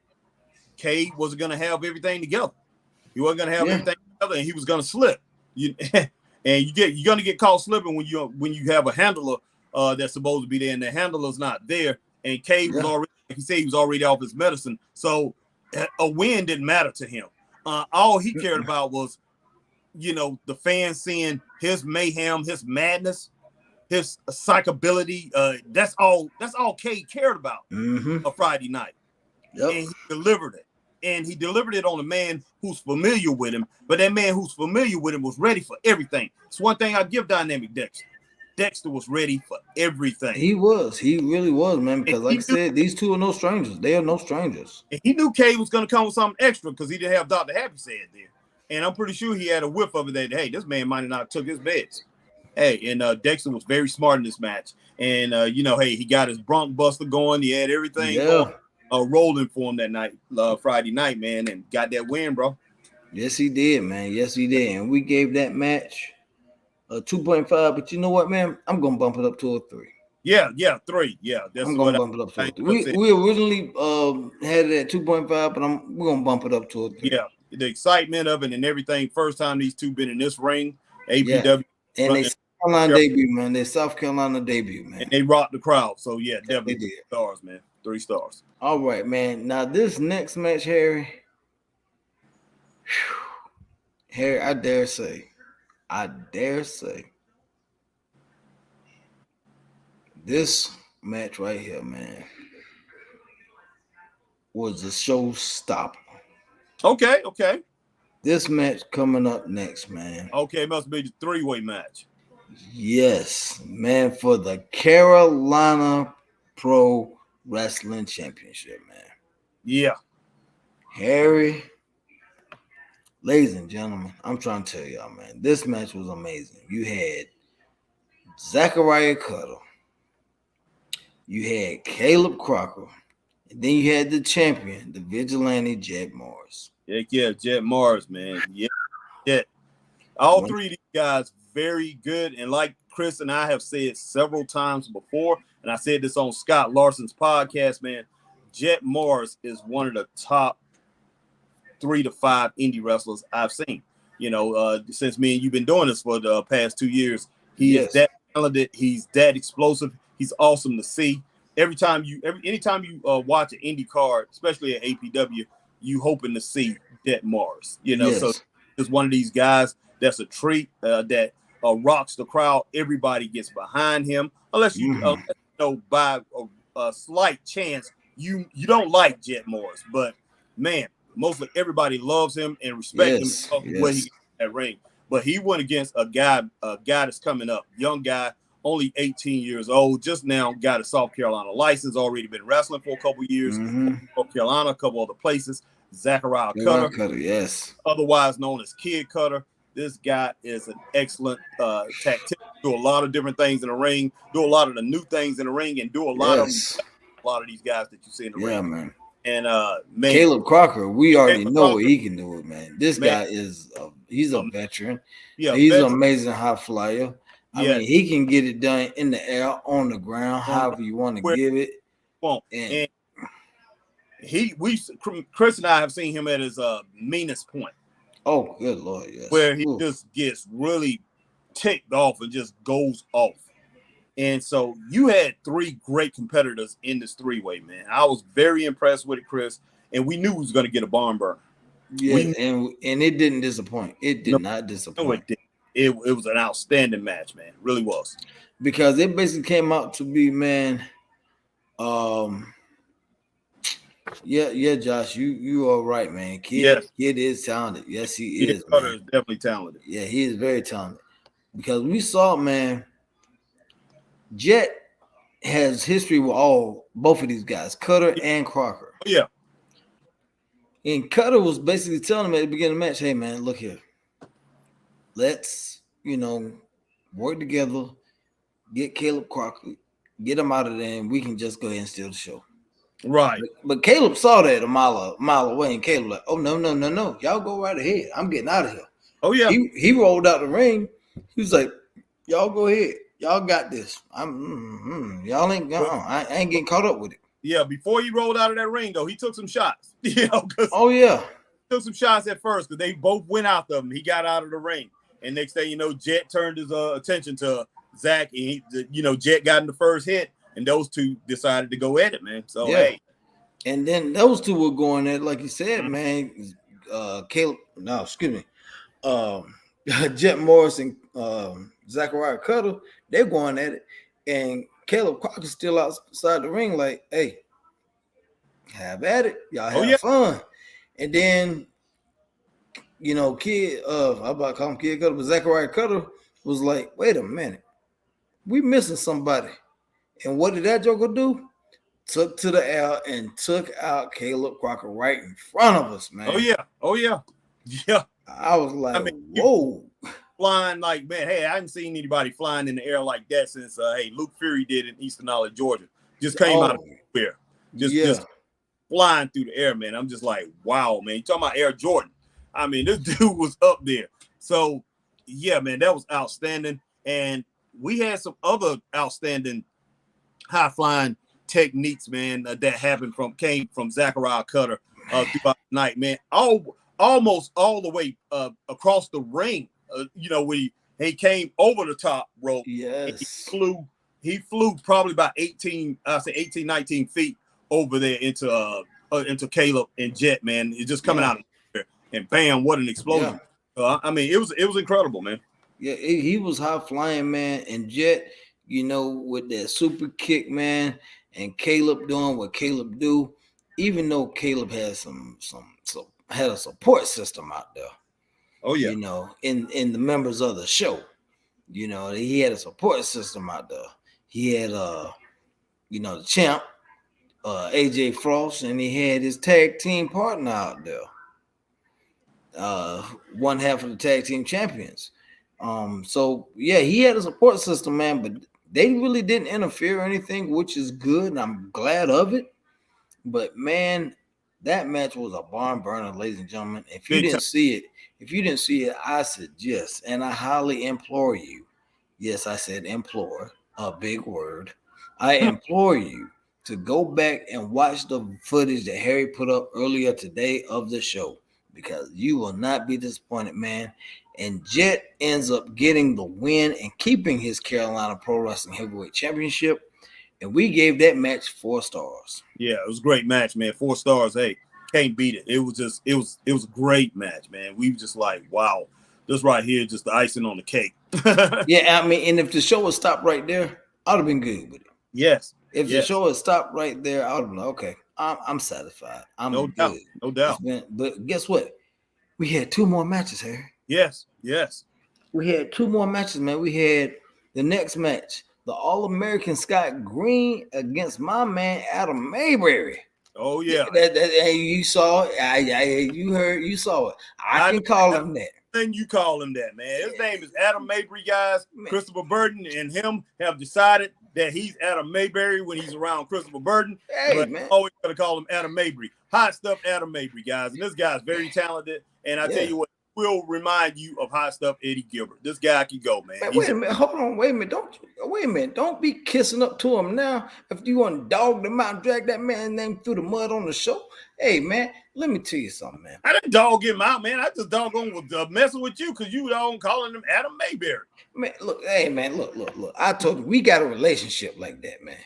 Cade wasn't gonna have everything together. He wasn't gonna have everything together, and he was gonna slip. You and you're gonna get caught slipping when you have a handler that's supposed to be there, and the handler's not there. And Cade was already, like he said, he was already off his medicine, so a win didn't matter to him. All he cared about was, the fans seeing his mayhem, his madness, his psychability. That's all Cade cared about a Friday night. Yep. And he delivered it. And he delivered it on a man who's familiar with him. But that man who's familiar with him was ready for everything. It's one thing I give Dynamic Dexter. Dexter was ready for everything. He was. He really was, man. Because like I said, these two are no strangers. They are no strangers. And he knew Cade was going to come with something extra because he didn't have Dr. Happy said there. And I'm pretty sure he had a whiff of it that, hey, this man might have not took his meds. Hey, and Dexter was very smart in this match. And, hey, he got his Bronx Buster going. He had everything going. Rolling for him that night, Friday night, man, and got that win, bro. Yes, he did, man. Yes, he did. And we gave that match a 2.5. But you know what, man? I'm gonna bump it up to a 3. Yeah, 3. Yeah, that's I'm gonna bump it up to a 3. We originally had it at 2.5, but we're gonna bump it up to a 3. Yeah, the excitement of it and everything. First time these two been in this ring, APW, and they South Carolina debut, man. They South Carolina debut, man. And they rocked the crowd. So yeah, definitely 3 stars, man. 3 stars. All right, man. Now this next match, Harry, I dare say, this match right here, man, was a showstopper. Okay. This match coming up next, man. Okay, it must be the 3-way match. Yes, man, for the Carolina Pro Wrestling Championship, man. Yeah. Harry, ladies and gentlemen, I'm trying to tell y'all, man, this match was amazing. You had Zachariah Cutter. You had Caleb Crocker. And then you had the champion, the vigilante, Jet Morris. Yeah, Jet Morris, man. Yeah. All 3 of these guys, very good. And like Chris and I have said several times before, and I said this on Scott Larson's podcast, man, Jet Morris is one of the top 3 to 5 indie wrestlers I've seen. Since me and you've been doing this for the past 2 years, he is that talented. He's that explosive. He's awesome to see. Anytime you watch an indie card, especially at APW, you hoping to see Jet Morris. So it's one of these guys that's a treat that rocks the crowd. Everybody gets behind him, unless you by a slight chance you don't like Jet Morris, but man, mostly everybody loves him and respects him when he gets in that ring. But he went against a guy that's coming up, young guy, only 18 years old, just now got a South Carolina license, already been wrestling for a couple years, South Carolina, a couple other places. Zachariah Cutter, yes, otherwise known as Kid Cutter. This guy is an excellent tactician. Do a lot of different things in the ring, do a lot of the new things in the ring, and do a lot of these guys that you see in the ring. Yeah, man. And man, Caleb Crocker, we already know he can do it, man. This guy is he's a veteran. Yeah, he's an amazing high flyer. I mean, he can get it done in the air, on the ground, however you want to give it. And Chris and I have seen him at his meanest point. Oh, good Lord, yes. Where he just gets really ticked off and just goes off. And so you had 3 great competitors in this 3-way, man. I was very impressed with it, Chris, and we knew he was going to get a barn burner. Yeah, and it didn't disappoint. It did not disappoint. No, it didn't. It was an outstanding match, man. It really was. Because it basically came out to be, man, yeah, Josh, you are right, man. Kid is talented. Yes, he is. Cutter is definitely talented. Yeah, he is very talented. Because we saw, man, Jet has history with both of these guys, Cutter and Crocker. Oh, yeah. And Cutter was basically telling him at the beginning of the match, hey man, look here. Let's, work together, get Caleb Crocker, get him out of there, and we can just go ahead and steal the show. Right. But Caleb saw that a mile away, and Caleb like, oh no. Y'all go right ahead. I'm getting out of here. Oh, yeah. He rolled out the ring. He was like, y'all go ahead. Y'all got this. Y'all ain't I ain't getting caught up with it. Yeah, before he rolled out of that ring, though, he took some shots. Oh, yeah. Took some shots at first because they both went after him. He got out of the ring. And next thing you know, Jet turned his attention to Zach. And, Jet got in the first hit. And those two decided to go at it, man. So, yeah. hey. And then those two were going at it, like you said, man. Jet Morris and Zachariah Cutter, they're going at it. And Caleb Crocker's still outside the ring like, hey, have at it. Y'all have fun. And then, I'm about to call him Kid Cutter, but Zachariah Cutter was like, wait a minute. We missing somebody. And what did that joker do? Took to the air and took out Caleb Crocker right in front of us, man. Oh, yeah. Yeah. I was like, whoa. Flying like, man, hey, I haven't seen anybody flying in the air like that since, Luke Fury did in Eastern Knowledge, Georgia. Just came out of nowhere. Just flying through the air, man. I'm just like, wow, man. You talking about Air Jordan. I mean, this dude was up there. So, yeah, man, that was outstanding. And we had some other outstanding high-flying techniques, man, that came from Zachariah Cutter throughout the night, man. Almost all the way across the ring. He came over the top rope. Yes. He flew probably about 18, 19 feet over there into Caleb and Jet, man. It's just coming out of there. And bam, what an explosion. Yeah. It was incredible, man. Yeah, he was high flying, man. And Jet, with that super kick, man, and Caleb doing what Caleb do, even though Caleb had had a support system out there. Oh, yeah. In the members of the show. He had a support system out there. He had the champ, AJ Frost, and he had his tag team partner out there. One half of the tag team champions. So yeah, he had a support system, man, but they really didn't interfere or anything, which is good, and I'm glad of it. But man, that match was a barn burner, ladies and gentlemen. If you didn't see it, I suggest, and I highly implore you. Yes, I said implore, a big word. I implore you to go back and watch the footage that Harry put up earlier today of the show, because you will not be disappointed, man. And Jet ends up getting the win and keeping his Carolina Pro Wrestling Heavyweight Championship. And we gave that match 4 stars. Yeah, it was a great match, man. 4 stars. Hey, can't beat it. It was a great match, man. We were just like, wow, this right here, just the icing on the cake. Yeah, and if the show had stopped right there, I'd have been good with it. Yes. If the show had stopped right there, I would have been like, okay, I'm satisfied. I'm no good. Doubt. No doubt. But guess what? We had 2 more matches, Harry. Yes. We had 2 more matches, man. We had the next match, the All-American Scott Green against my man Adam Mayberry. Oh yeah, you saw it. You saw it. I can call him that. Then you call him that, man. His name is Adam Mayberry, guys. Man. Christopher Burton and him have decided that he's Adam Mayberry when he's around Christopher Burton. Hey, but man. Always gonna call him Adam Mayberry. Hot stuff, Adam Mayberry, guys. And this guy's very talented. And I tell you what, will remind you of Hot Stuff Eddie Gilbert. This guy can go, man. Wait a minute. Hold on. Wait a minute. Don't be kissing up to him now. If you want to dog them out, drag that man's name through the mud on the show. Hey, man, let me tell you something, man. I didn't dog him out, man. I just doggone was messing with you because you don't calling him Adam Mayberry. Man, look. Hey, man, look. I told you, we got a relationship like that, man.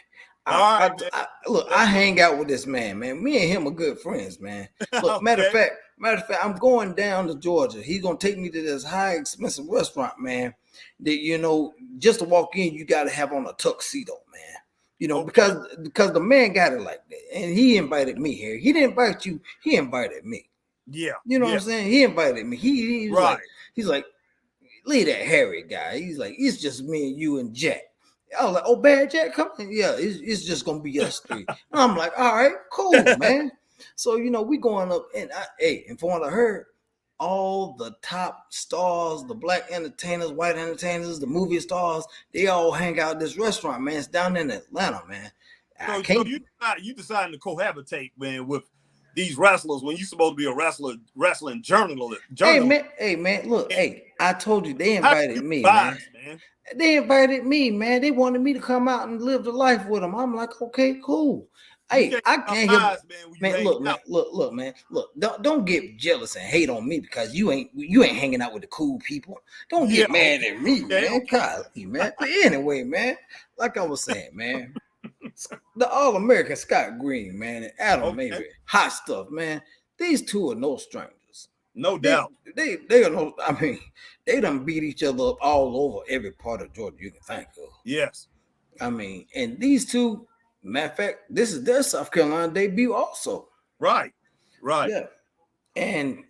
I hang out with this man. Me and him are good friends, man. Look, okay. Matter of fact, I'm going down to Georgia. He's gonna take me to this high expensive restaurant, man. That just to walk in, you gotta have on a tuxedo, man. Okay. because the man got it like that, and he invited me here. He didn't invite you. He invited me. Yeah, what I'm saying. He invited me. He was right. He's like, leave that Harry guy. He's like, it's just me and you and Jack. I was like, oh, Bad Jack coming? Yeah, it's just gonna be us three. And I'm like, all right, cool, man. So we going up, and and from what I heard, all the top stars, the black entertainers, white entertainers, the movie stars, they all hang out at this restaurant, man. It's down in Atlanta, man. So you deciding to cohabitate, man, with these wrestlers when you supposed to be a wrestling journalist. Hey man, look, I told you they invited me, man. They invited me, man. They wanted me to come out and live the life with them. I'm like, okay, cool. Hey, I can't hear, man. Look, man. Look, don't get jealous and hate on me because you ain't hanging out with the cool people. Don't get mad at me, man. Golly, man. But anyway, man, like I was saying, man, the All-American Scott Green, man, and Adam Mabry, hot stuff, man. These two are no strangers. No doubt. They are no. I mean, they done beat each other up all over every part of Georgia you can think of. Yes. I mean, and these two. Matter of fact, this is their South Carolina debut also. Right. Yeah. And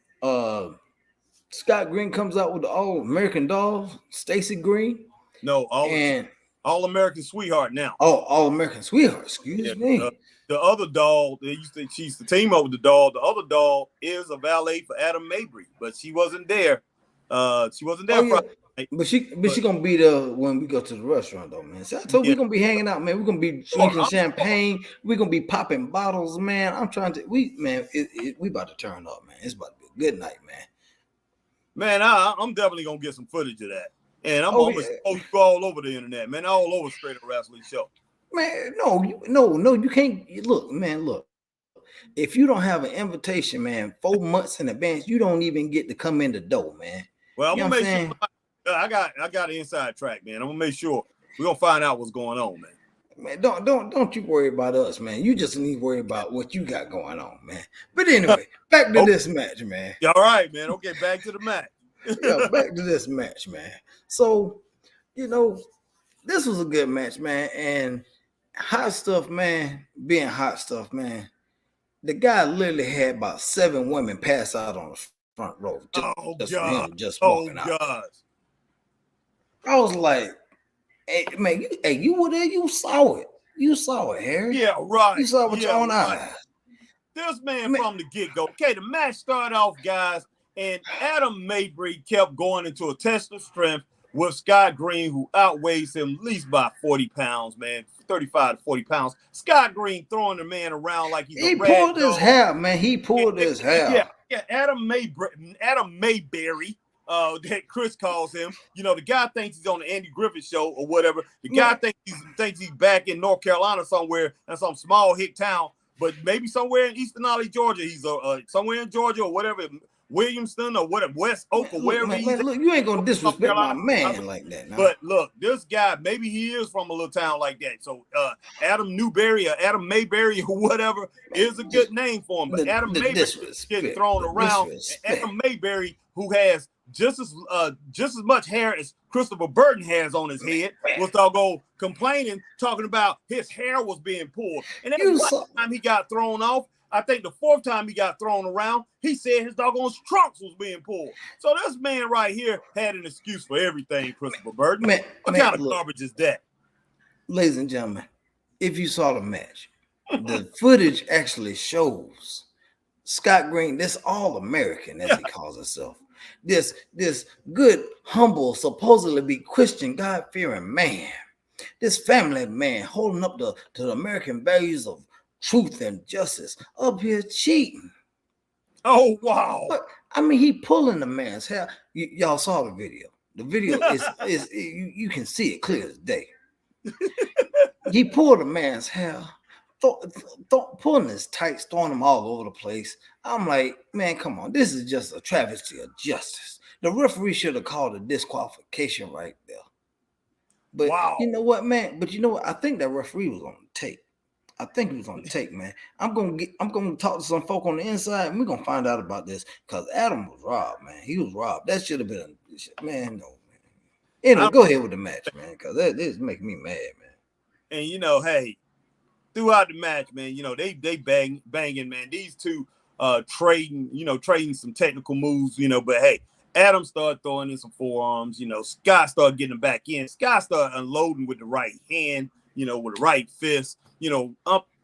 Scott Green comes out with the All-American doll, Stacey Green. No, All-American Sweetheart now. Oh, All-American Sweetheart, excuse me. The other doll, she's the team up with the doll. The other doll is a valet for Adam Mabry, but she wasn't there. She wasn't there Friday. But she gonna be there when we go to the restaurant though, man. So I told we're gonna be hanging out, man. We're gonna be drinking champagne. We're gonna be popping bottles, man. I'm trying to we about to turn up, man. It's about to be a good night, man. Man, I'm definitely gonna get some footage of that. And I'm gonna post you all over the internet, man. All over Straight Up Wrestling Show. Man, no, you can't look, man. Look, if you don't have an invitation, man, 4 months in advance, you don't even get to come in the door, man. Well, I'm gonna make sure. I got an inside track, man. I'm gonna make sure we're gonna find out what's going on, man. Man, don't you worry about us, man. You just need to worry about what you got going on, man. But anyway, back to this match, man. All right, man. Okay, back to the match. Yeah, back to this match, man. So, this was a good match, man. And hot stuff, man, being hot stuff, man. The guy literally had about 7 women pass out on the front row. Just walking out. I was like, hey, man, you were there, you saw it. You saw it, Harry. Yeah, right. You saw it with your own eyes. This man from the get-go. Okay, the match started off, guys, and Adam Mabry kept going into a test of strength with Scott Green, who outweighs him at least by 40 pounds, man, 35 to 40 pounds. Scott Green throwing the man around like he's a rag He pulled his hair, man. He pulled his hair. Yeah, Adam Mayberry. That Chris calls him. The guy thinks he's on the Andy Griffith show or whatever. The guy thinks he's back in North Carolina somewhere in some small hick town, but maybe somewhere in Eastern Ollie, Georgia. He's somewhere in Georgia or whatever, Williamston or whatever, West Oak or wherever he's at. Look, you ain't gonna disrespect my man like that. No. But look, this guy, maybe he is from a little town like that. So Adam Newberry or Adam Mayberry or whatever is a good name for him. But Adam Mayberry is getting thrown around. And Adam Mayberry, who has just as much hair as Christopher Burton has on his head, was doggone complaining, talking about his hair was being pulled. And every time he got thrown off, I think the 4th time he got thrown around, he said his doggone trunks was being pulled. So this man right here had an excuse for everything, Christopher Burton. What kind of garbage is that? Ladies and gentlemen, if you saw the match, the footage actually shows Scott Green, this All-American, as he calls himself, this good, humble, supposedly be Christian, God-fearing man, this family man holding up to the American values of truth and justice, up here cheating. Oh, wow. But, I mean, he pulling the man's hair. Y'all saw the video. The video is you can see it clear as day. He pulled the man's hair, pulling his tights, throwing them all over the place. I'm like, man, come on. This is just a travesty of justice. The referee should have called a disqualification right there. But You know what, man? But you know what? I think that referee was on tape. I think he was on the tape, man. I'm gonna talk to some folk on the inside, and we're gonna find out about this because Adam was robbed, man. He was robbed. That should have been man. No, man. Anyway, go ahead with the match, man, because that is making me mad, man. And hey, throughout the match, man, they banging, man. These two trading some technical moves, but hey, Adam started throwing in some forearms. Scott started getting back in. Scott started unloading with the right hand, with the right fist,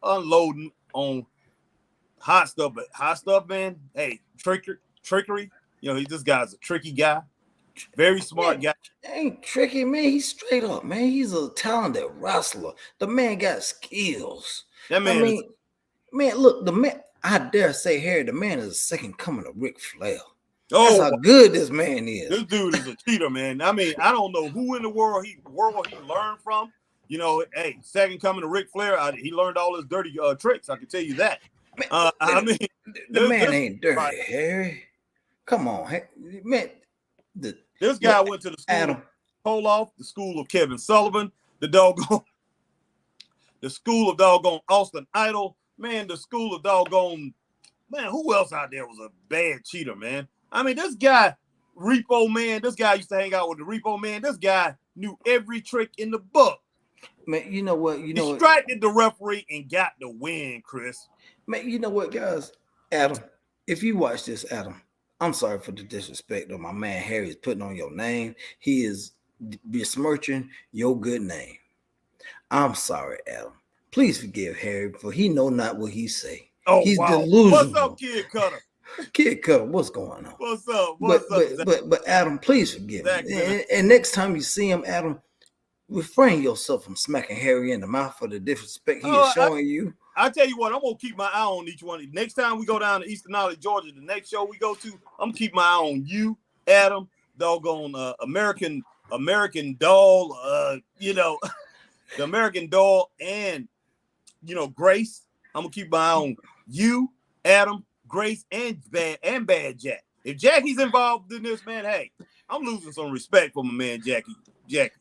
unloading on hot stuff. But hot stuff, man, hey, trickery. This guy's a tricky guy. Very smart guy. Ain't tricky, man. He's straight up, man. He's a talented wrestler. The man got skills. That man man, look, the man, I dare say, Harry, the man is a second coming of Ric Flair. Oh, that's how good this man is. This dude is a cheater, man. I mean, I don't know who in the world he learned from. Hey, second coming to Ric Flair, he learned all his dirty tricks. I can tell you that. Man, the man ain't dirty, right. Harry. Come on, man. This guy went to the school Adam. of Koloff, the school of Kevin Sullivan, the school of doggone Austin Idol, man, the school of doggone, man, who else out there was a bad cheater, man? I mean, this guy, Repo Man, this guy used to hang out with the Repo Man. This guy knew every trick in the book. Man, you know what? He distracted the referee and got the win, Chris. Man, you know what, guys? Adam, if you watch this, Adam, I'm sorry for the disrespect that my man Harry is putting on your name. He is besmirching your good name. I'm sorry, Adam. Please forgive Harry, for he know not what he say. Oh, he's wow. delusional. What's up, Kid Cutter? Kid Cutter, what's going on? What's up? But Adam, please forgive me. And next time you see him, Adam, refrain yourself from smacking Harry in the mouth for the disrespect he is showing you. I tell you what, I'm gonna keep my eye on each one. Next time we go down to Eastern Knowledge, Georgia, the next show we go to, I'm gonna keep my eye on you, Adam, doggone American Doll, the American Doll, and Grace. I'm gonna keep my eye on you, Adam, Grace, and Bad Jack. If Jackie's involved in this, man, hey, I'm losing some respect for my man Jackie. Wait.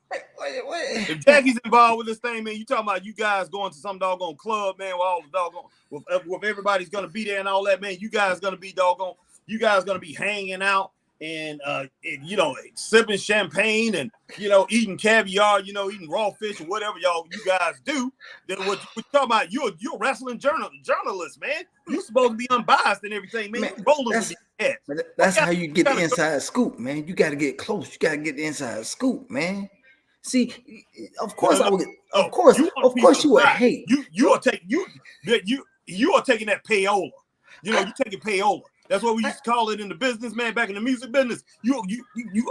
If Jackie's involved with this thing, man, you talking about you guys going to some doggone club, man, with all the doggone, with everybody's gonna be there and all that, man. You guys gonna be hanging out and sipping champagne and eating caviar, eating raw fish or whatever you guys do. Then what you talking about? You're a wrestling journalist, man. You're supposed to be unbiased and everything, man. That's how you get the inside scoop, man. You got to get close. You got to get the inside scoop, man. See, of course I would. Of course you would hate. You are taking that payola. You're taking payola. That's what we used to call it in the business, man. Back in the music business, you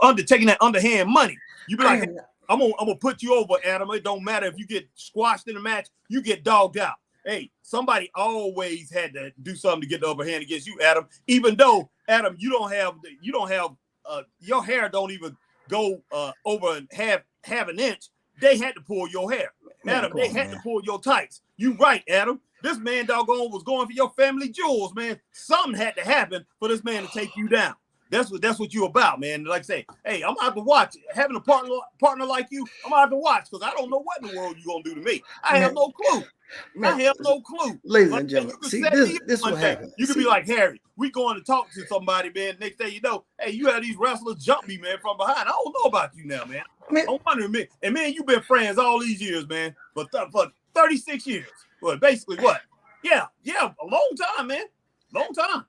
undertaking that underhand money. You be like, I'm gonna put you over, Adam. It don't matter if you get squashed in a match, you get dogged out. Hey, somebody always had to do something to get the upper hand against you, Adam. Even though, Adam, your hair don't even go over half an inch. They had to pull your hair, Adam. They had to pull your tights. You right, Adam. This man doggone was going for your family jewels, man. Something had to happen for this man to take you down. That's what you about, man. Like I say, hey, I'm gonna have to watch. Having a partner like you, I'm gonna have to watch because I don't know what in the world you're gonna do to me. I have no clue. I have no clue. Ladies and gentlemen, see, this what happens. You could be like, Harry, we going to talk to somebody, man. Next day you know, hey, you had these wrestlers jump me, man, from behind. I don't know about you now, man. I'm wondering, man. And man, you've been friends all these years, man, for 36 years. Well, basically what? Yeah, a long time, man. Long time.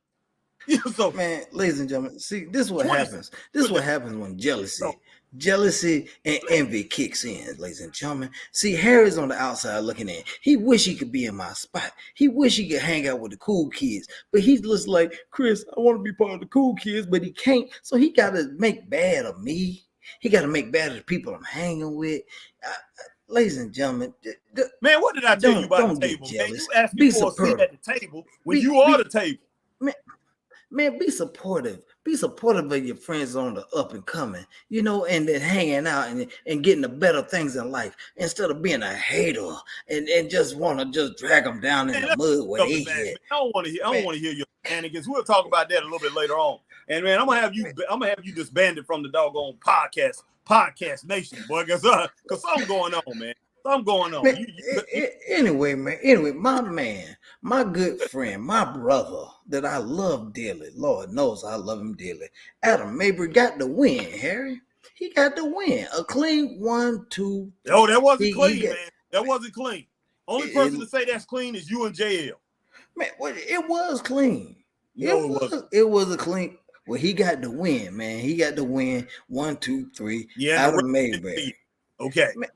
So, man, ladies and gentlemen, see, this is what happens. This is what happens when jealousy and envy kicks in, ladies and gentlemen. See, Harry's on the outside looking in. He wish he could be in my spot. He wish he could hang out with the cool kids. But he's just like, Chris, I want to be part of the cool kids, but he can't. So he got to make bad of me. He got to make bad of the people I'm hanging with. Ladies and gentlemen, man, what did I tell you about the table? Man, you asked me for a seat at the table when you are the table. Man, be supportive. Be supportive of your friends on the up and coming, and then hanging out and getting the better things in life instead of being a hater and just want to just drag them down in the mud where they hit. I don't want to hear your shenanigans. We'll talk about that a little bit later on. And man, I'm gonna have you disbanded from the doggone podcast nation, boy, because something going on, man. Something going on. Man, anyway, my good friend, my brother that I love dearly. Lord knows I love him dearly. Adam Mabry got the win, Harry. He got the win. A clean 1, 2, 3. No, that wasn't clean, man. That wasn't clean. Only person to say that's clean is you and JL. Man, it was clean. No, it wasn't. It was a clean. Well, he got the win, man. He got the win. 1, 2, 3. Yeah, Out no, of Mayberry. okay. Man,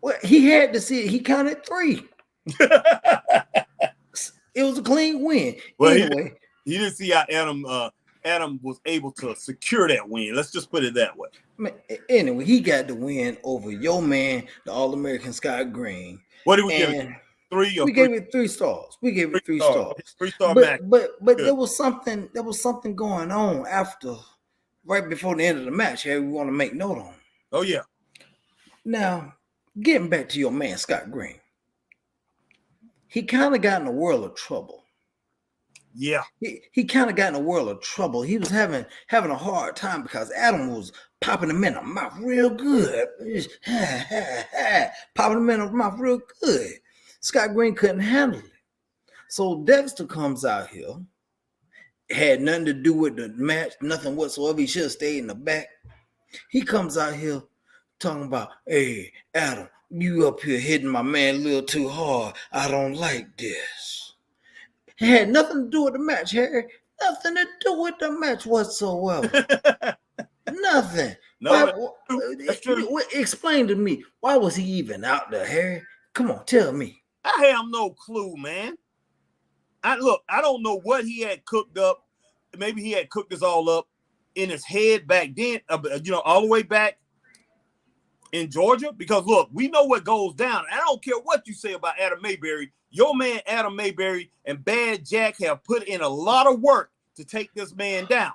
well, he had to see it. He counted 3. It was a clean win. Well, anyway, he didn't see how Adam was able to secure that win. Let's just put it that way. man, anyway, he got the win over your man, the All-American Scott Green. What did we give it? 3 or we 3? gave it 3 stars. We gave it 3 stars. 3-star match. But there was something going on after, right before the end of the match. Here we want to make note on. Oh yeah. Now, getting back to your man Scott Green, he kind of got in a world of trouble. Yeah. He kind of got in a world of trouble. He was having a hard time because Adam was popping him in the mouth real good. Popping him in the mouth real good. Scott Green couldn't handle it. So Dexter comes out here. Had nothing to do with the match, nothing whatsoever. He should have stayed in the back. He comes out here talking about, hey, Adam, you up here hitting my man a little too hard. I don't like this. It had nothing to do with the match, Harry. Nothing to do with the match whatsoever. Nothing. No, that's true. Explain to me, why was he even out there, Harry? Come on, tell me. I have no clue, man. I don't know what he had cooked up. Maybe he had cooked this all up in his head back then, all the way back in Georgia. Because look, we know what goes down. I don't care what you say about Adam Mayberry. Your man Adam Mayberry and Bad Jack have put in a lot of work to take this man down.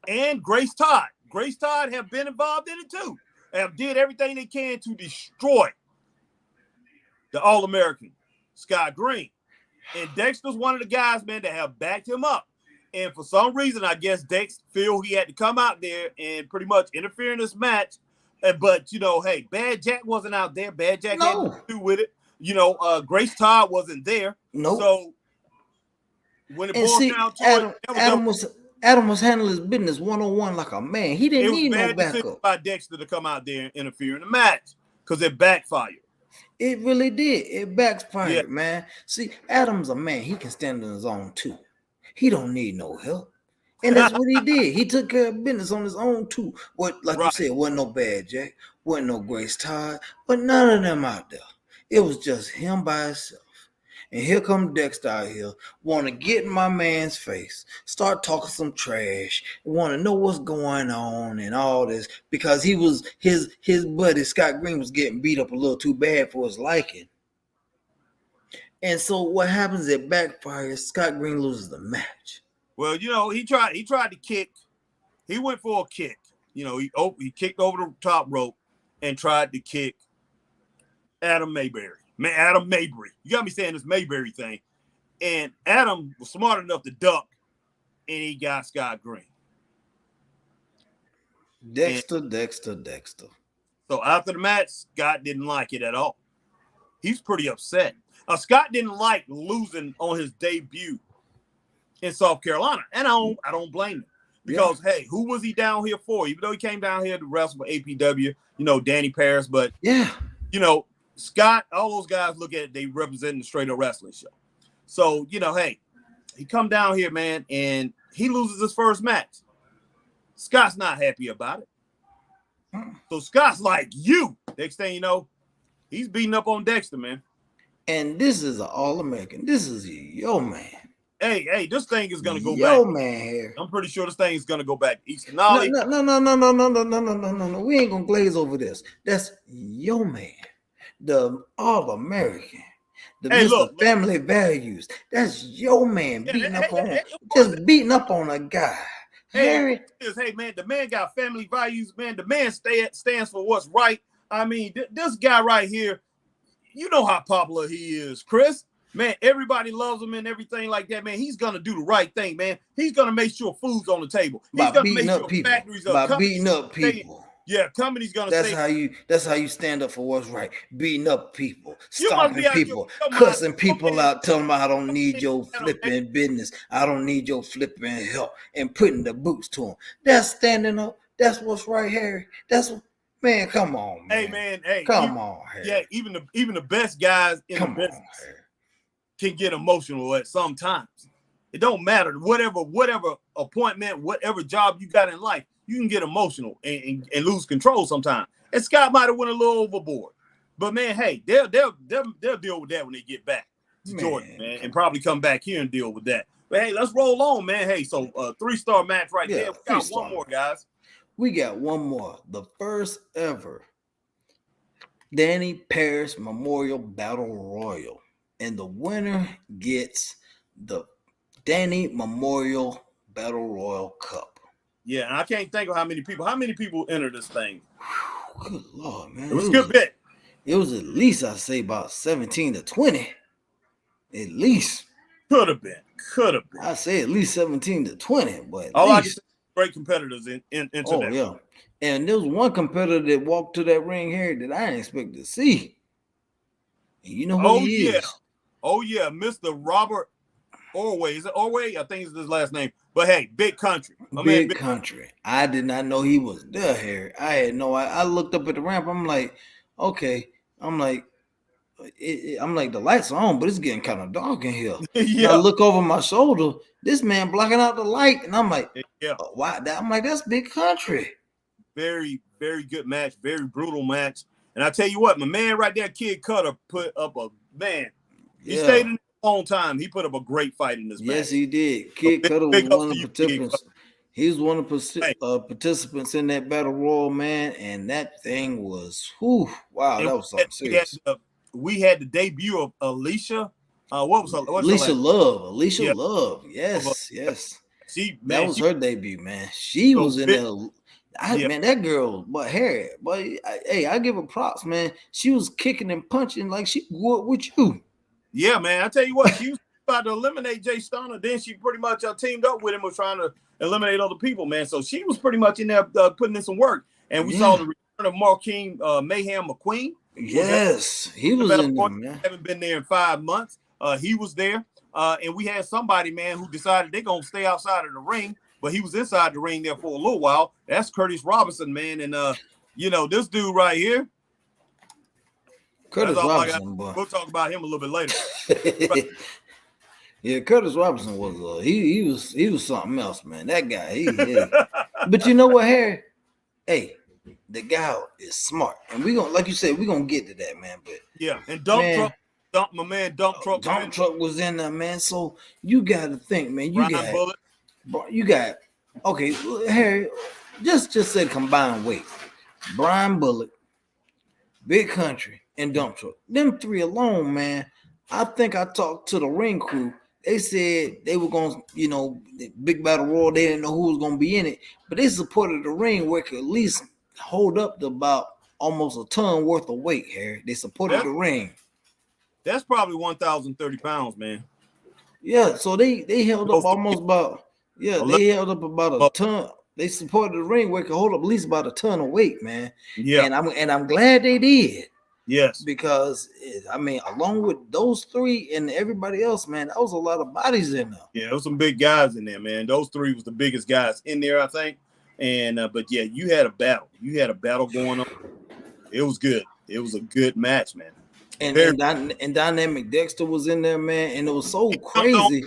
And Grace Todd. Grace Todd have been involved in it too. Have did everything they can to destroy the All-American Scott Green. And Dexter's one of the guys, man, that have backed him up. And for some reason, I guess Dex feel he had to come out there and pretty much interfere in this match. But, hey, Bad Jack wasn't out there. Bad Jack had nothing to do with it. Grace Todd wasn't there. Nope. So when it boiled down to Adam was handling his business one-on-one like a man. He didn't need no backup. By Dexter to come out there and interfere in the match because it backfired. It really did. It backfired, man. See, Adam's a man. He can stand on his own too. He don't need no help. And that's what he did. He took care of business on his own too. You said, wasn't no Bad Jack, wasn't no Grace Todd, but none of them out there. It was just him by himself. And here come Dexter out here, want to get in my man's face, start talking some trash, want to know what's going on and all this, because he was his buddy Scott Green was getting beat up a little too bad for his liking. And so what happens? It backfires. Scott Green loses the match. Well, he tried to kick. He went for a kick. He kicked over the top rope and tried to kick Adam Mayberry. Man, Adam Mayberry. You got me saying this Mayberry thing. And Adam was smart enough to duck, and he got Scott Green. Dexter. So after the match, Scott didn't like it at all. He's pretty upset. Scott didn't like losing on his debut in South Carolina. And I don't blame him. Because, hey, who was he down here for? Even though he came down here to wrestle for APW, Danny Parris. But, Scott, all those guys look at it, they represent the straight up wrestling show. So, hey, he come down here, man, and he loses his first match. Scott's not happy about it. So Scott's like, next thing you know, he's beating up on Dexter, man. And this is an All-American. This is your man. Hey, this thing is gonna go back. Yo, man, here. I'm pretty sure this thing is gonna go back to Eastern Ollie. No. We ain't gonna glaze over this. That's your man. The All-American, Mr. Family Values. That's your man beating up on a guy. Hey, man, the man got family values, man. The man stands for what's right. I mean, this guy right here, you know how popular he is, Chris. Man, everybody loves him and everything like that, man. He's gonna do the right thing, man. He's gonna make sure food's on the table. He's gonna make sure factories are by beating up people. Yeah, company's gonna that's how you stand up for what's right. Beating up people, stomping people, cussing people out, telling them I don't need your flipping business. I don't need your flipping help, and putting the boots to them. That's standing up. That's what's right, Harry. Man, come on, man. Hey, man, come on, Harry. Yeah, even the best guys in the business can get emotional at some times. It don't matter. Whatever appointment, whatever job you got in life, you can get emotional and lose control sometimes. And Scott might have went a little overboard. But man, hey, they'll deal with that when they get back to Jordan, man, and probably come back here and deal with that. But hey, let's roll on, man. Hey, so 3-star match right there. We got one more, guys. We got one more. The first ever Danny Parris Memorial Battle Royal. And the winner gets the Danny Memorial Battle Royal Cup. Yeah, and I can't think of how many people entered this thing. Good Lord, man. It was a good bit. It was at least, I'd say, about 17 to 20. At least. Could have been. I'd say at least 17 to 20. But all I can say, great competitors into that. Yeah. And there was one competitor that walked to that ring here that I didn't expect to see. And you know who he is. Oh, yeah. Mr. Robert Orway. Is it Orway? I think it's his last name. But hey, Big Country. Big Country. I did not know he was there, Harry. I had no idea. I looked up at the ramp. I'm like, okay. I'm like, the lights are on, but it's getting kind of dark in here. I look over my shoulder. This man blocking out the light, and I'm like, why? I'm like, that's Big Country. Very, very good match. Very brutal match. And I tell you what, my man right there, Kid Cutter, put up a man. He stayed in a long time. He put up a great fight in this match. Yes, he did. Kid Cutter was one of the participants. He was one of the participants in that battle royal, man, and that thing was, wow, that was something serious. We had the debut of Alicia. What's Alicia Love? Alicia Love. Yes. That was her debut, man. She was in there. Man, that girl, I give her props, man. She was kicking and punching like she would with you. Yeah, man. I tell you what, she was about to eliminate Jay Stunner. Then she pretty much teamed up with him, was trying to eliminate other people, man. So she was pretty much in there putting in some work. And we saw the return of Marquine Mayhem McQueen. Yes, he was in there, man. Haven't been there in 5 months. He was there. And we had somebody, man, who decided they're going to stay outside of the ring. But he was inside the ring there for a little while. That's Curtis Robinson, man. And, this dude right here. Curtis Robinson, boy. We'll talk about him a little bit later. Yeah, Curtis Robinson was he was something else, man. That guy, But you know what, Harry? Hey, the guy is smart, and we gonna, like you said, we gonna get to that, man. But and Dump Truck was in there, man. So you got to think, man. You got okay, Harry. Just say combined weight. Brian Bullock, Big Country, and Dump Truck. Them three alone, man. I think I talked to the ring crew. They said they were going to, the big battle royal. They didn't know who was going to be in it, but they supported the ring where it could at least hold up to about almost a ton worth of weight, Harry. They supported the ring. That's probably 1,030 pounds, man. Yeah, so they held up almost about, they held up about a ton. They supported the ring where it could hold up at least about a ton of weight, man. Yeah. And I'm glad they did. Yes. Because, along with those three and everybody else, man, that was a lot of bodies in there. Yeah, there was some big guys in there, man. Those three was the biggest guys in there, I think. And, you had a battle. You had a battle going on. It was good. It was a good match, man. And Dynamic Dexter was in there, man. And it was so crazy.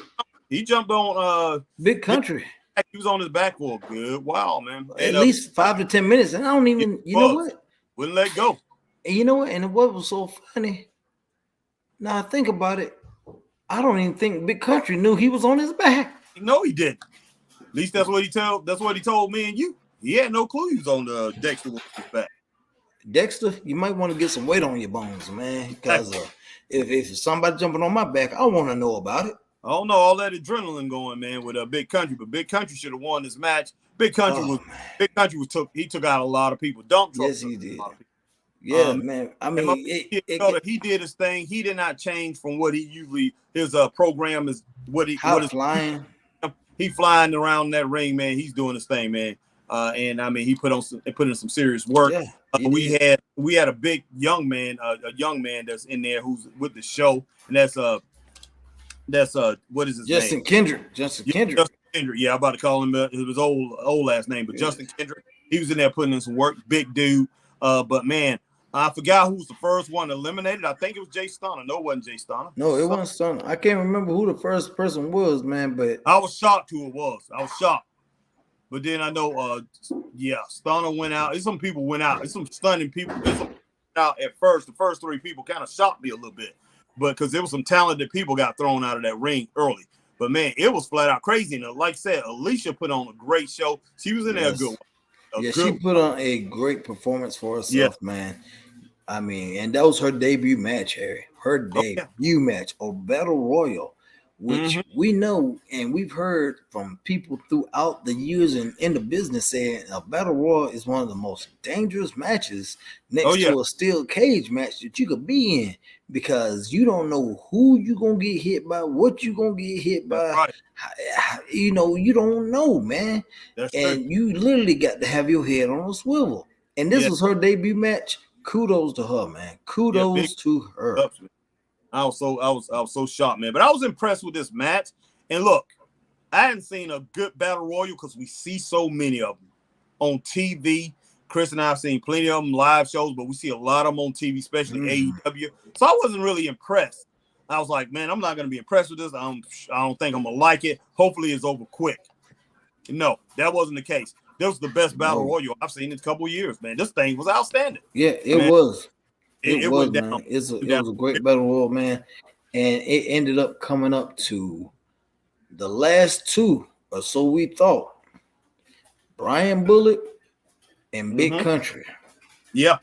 He jumped on Big Country. He was on his back for a good while, man. At least 5 to 10 minutes. And I don't even, know what? Wouldn't let go. And you know what? And what was so funny? Now I think about it, I don't even think Big Country knew he was on his back. No, he didn't. At least that's what he told me and you. He had no clue he was on the Dexter with his back. Dexter, you might want to get some weight on your bones, man. Because if somebody jumping on my back, I want to know about it. I don't know, all that adrenaline going, man, with Big Country, but Big Country should have won this match. Big Country took out a lot of people. Dump Truck. Yes, he did. Yeah, man. He did his thing. He did not change from what he usually his program is. Flying. He flying around that ring, man. He's doing his thing, man. He put in some serious work. Yeah, we had a big young man, that's in there who's with the show, and that's what is his name? Justin Kendrick. Yeah, I'm about to call him his old last name, but Justin Kendrick. He was in there putting in some work. Big dude. But man. I forgot who was the first one eliminated. I think it was Jay Stunner. No, it wasn't Jay Stunner. No, it wasn't Stunner. I can't remember who the first person was, man. But I was shocked who it was. I was shocked. But then I know, Stunner went out. Some people went out. There's some stunning people. There's some out at first. The first three people kind of shocked me a little bit, but because there was some talented people got thrown out of that ring early. But man, it was flat out crazy. And like I said, Alicia put on a great show. She was in there good. She put on a great performance for herself, man. I mean, and that was her debut match, Harry. Her debut match, a battle royal, which we know and we've heard from people throughout the years in the business saying a battle royal is one of the most dangerous matches next to a steel cage match that you could be in, because you don't know who you're going to get hit by, what you're going to get hit by. Right. You don't know, man. And you literally got to have your head on a swivel. And this was her debut match. Kudos to her, man. Kudos to her. I was so shocked, man. But I was impressed with this match. And look, I hadn't seen a good battle royal because we see so many of them on TV. Chris and I have seen plenty of them live shows, but we see a lot of them on TV, especially AEW. So I wasn't really impressed. I was like, man, I'm not going to be impressed with this. I don't think I'm going to like it. Hopefully it's over quick. No, that wasn't the case. This was the best battle royal I've seen in a couple of years, man. This thing was outstanding. Yeah, it was. It was, man. It was a great battle royal, man. And it ended up coming up to the last two, or so we thought. Brian Bullock and Big Country. Yeah.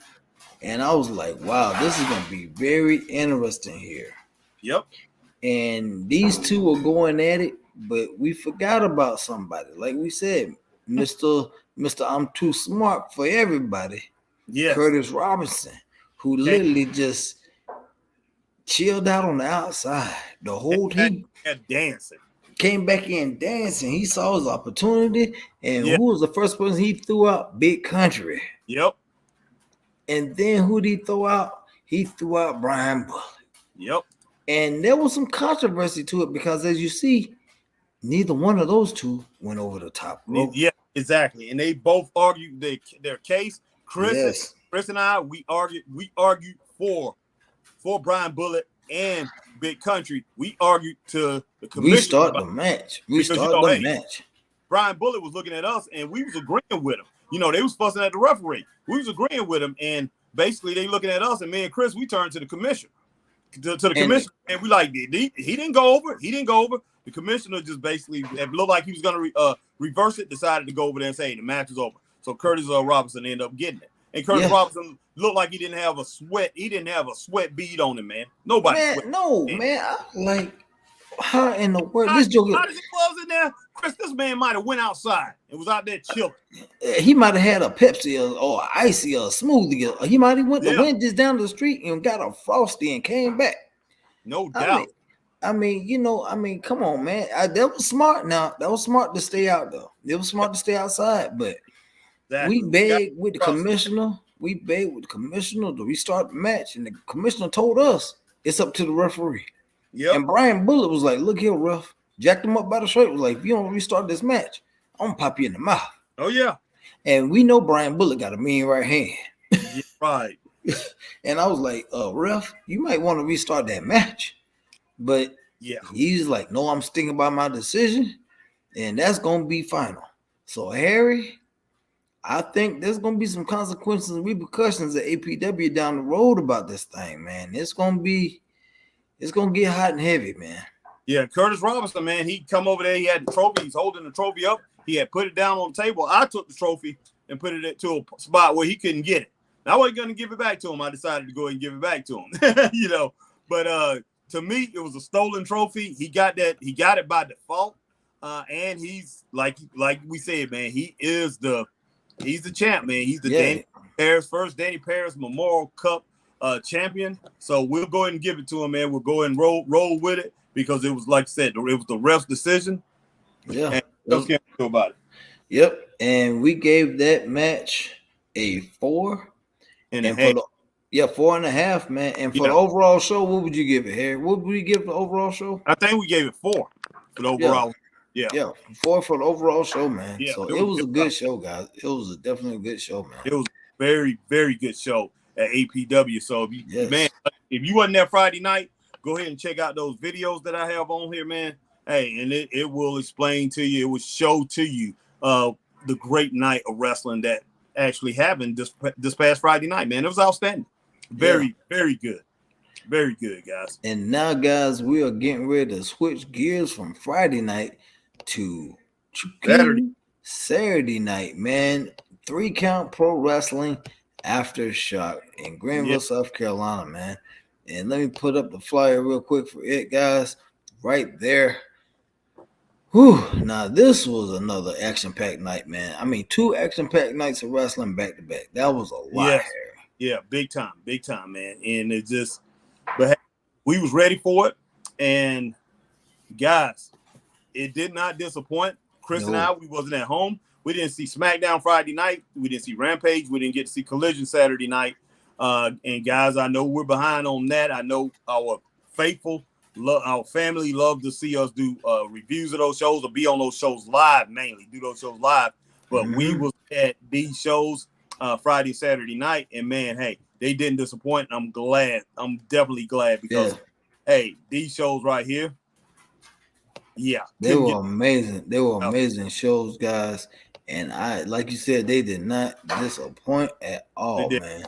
And I was like, wow, this is going to be very interesting here. Yep. And these two were going at it, but we forgot about somebody. Like we said, Mr. I'm too smart for everybody. Yes. Curtis Robinson, who literally just chilled out on the outside. The whole team dancing. Came back in dancing. He saw his opportunity. And who was the first person he threw out? Big Country. Yep. And then who did he throw out? He threw out Brian Bullock. Yep. And there was some controversy to it because, as you see, neither one of those two went over the top rope. Yeah, exactly. And they both argued their case. Chris and I, we argued for Brian Bullock and Big Country. We argued to the commission. We start the match. Brian Bullock was looking at us, and we was agreeing with him. They was fussing at the referee. We was agreeing with him, and basically they looking at us, and me and Chris, we turned to the commission. To the commissioner, and we like, he didn't go over. He didn't go over. The commissioner just basically, it looked like he was going to reverse it, decided to go over there and say, hey, the match is over. So Curtis Robinson ended up getting it. And Curtis Robinson looked like he didn't have a sweat. He didn't have a sweat bead on him, man. Nobody. Man. Like, how in the world? This joke. How did he was in there? Chris, this man might have went outside and was out there chilling. He might have had a Pepsi or icy or a smoothie. Or he might have went just down the street and got a Frosty and came back. No doubt. I mean, come on, man. That was smart. Now that was smart to stay out though. It was smart to stay outside, but we begged with the commissioner. We begged with the commissioner to restart the match, and the commissioner told us it's up to the referee. Yeah. And Brian Bullock was like, "Look here, ref." Jacked him up by the shirt. Was like, "If you don't restart this match, I'm gonna pop you in the mouth." Oh yeah. And we know Brian Bullock got a mean right hand. Yeah, right. And I was like, ref, you might want to restart that match. But he's like, no, I'm sticking by my decision, and that's gonna be final. So Harry, I think there's gonna be some consequences and repercussions at APW down the road about this thing, man. It's gonna get hot and heavy, man. Yeah, Curtis Robinson, man, he come over there. He had the trophy. He's holding the trophy up. He had put it down on the table. I took the trophy and put it to a spot where he couldn't get it. I wasn't going to give it back to him. I decided to go ahead and give it back to him. But to me, it was a stolen trophy. He got that. He got it by default. And he's like we said, man, he's the champ, man. He's the Danny Parris Memorial Cup champion. So we'll go ahead and give it to him, man. We'll go ahead and roll with it because it was, like I said, it was the ref's decision. Yeah. And can't do about it. Yep. And we gave that match a 4. And for 4.5, man. And for the overall show, what would you give it, Harry? What would we give the overall show? I think we gave it 4 for the overall. Yeah. 4 for the overall show, man. Yeah, so it was a good show, guys. It was definitely a good show, man. It was a very, very good show. at APW. So man, if you wasn't there Friday night, go ahead and check out those videos that I have on here, man. Hey, and it will explain to you, it will show to you the great night of wrestling that actually happened this past Friday night, man. It was outstanding. Very, very good. Very good, guys. And now, guys, we are getting ready to switch gears from Friday night to Saturday night, man. 3Count Pro Wrestling Aftershock in Greenville, South Carolina, man. And let me put up the flyer real quick for it, guys. Right there. Whew. Now, this was another action-packed night, man. I mean, 2 action-packed nights of wrestling back-to-back. That was a lot, Harry. Yeah, big time, man. And it just, but we was ready for it. And, guys, it did not disappoint. Chris and I, we wasn't at home. We didn't see SmackDown Friday night. We didn't see Rampage. We didn't get to see Collision Saturday night. And, guys, I know we're behind on that. I know our faithful, our family love to see us do reviews of those shows or be on those shows live, mainly do those shows live. But we was at these shows Friday, Saturday night, and man, hey, they didn't disappoint. I'm glad. I'm definitely glad because, hey, these shows right here, they were amazing. They were amazing shows, guys. And I, like you said, they did not disappoint at all, man.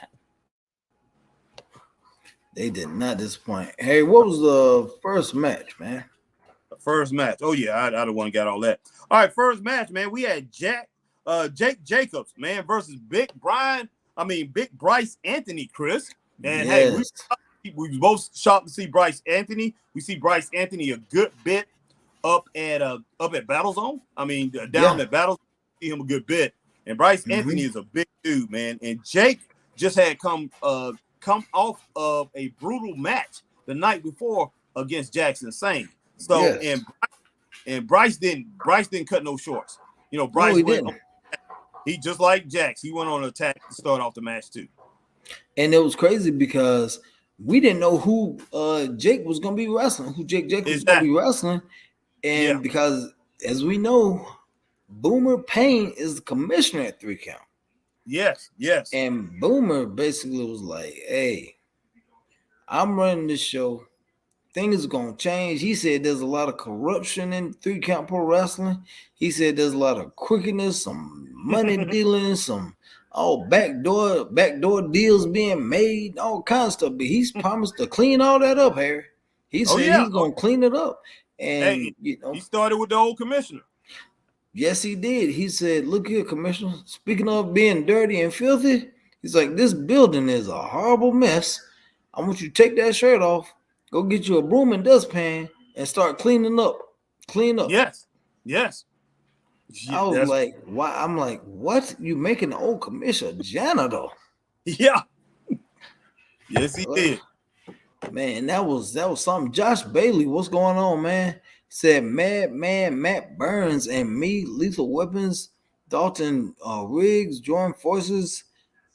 They did not disappoint. Hey, what was the first match, man? The first match. Oh, yeah, I don't want to get all that. All right, first match, man. We had Jake Jacobs, man, versus Big Bryce Anthony, Chris. And hey, we both shocked to see Bryce Anthony. We see Bryce Anthony a good bit up at Battle Zone. I mean, down at Battle Zone, see him a good bit. And Bryce Anthony is a big dude, man. And Jake just had come off of a brutal match the night before against Jackson Sane. So and Bryce didn't cut no shorts. You know, Bryce he just like Jax. He went on an attack to start off the match too. And it was crazy because we didn't know who Jake was gonna be wrestling, who Jake was gonna be wrestling. And because as we know, Boomer Payne is the commissioner at 3Count. Yes. And Boomer basically was like, hey, I'm running this show. Things are going to change. He said there's a lot of corruption in 3Count Pro Wrestling. He said there's a lot of crookedness, some money dealing, some backdoor deals being made, all kinds of stuff. But he's promised to clean all that up, Harry. He said he's going to clean it up. And, he started with the old commissioner. Yes, he did. He said, look here, Commissioner, speaking of being dirty and filthy, he's like, this building is a horrible mess. I want you to take that shirt off, go get you a broom and dustpan, and start cleaning up. Clean up. Yes. I was like, why? I'm like, what? You making the old commissioner janitor? Yeah. Yes, he did. Man, that was something. Josh Bailey, what's going on, man? Said Madman Matt Burns and me, Lethal Weapons, Dalton Riggs joined forces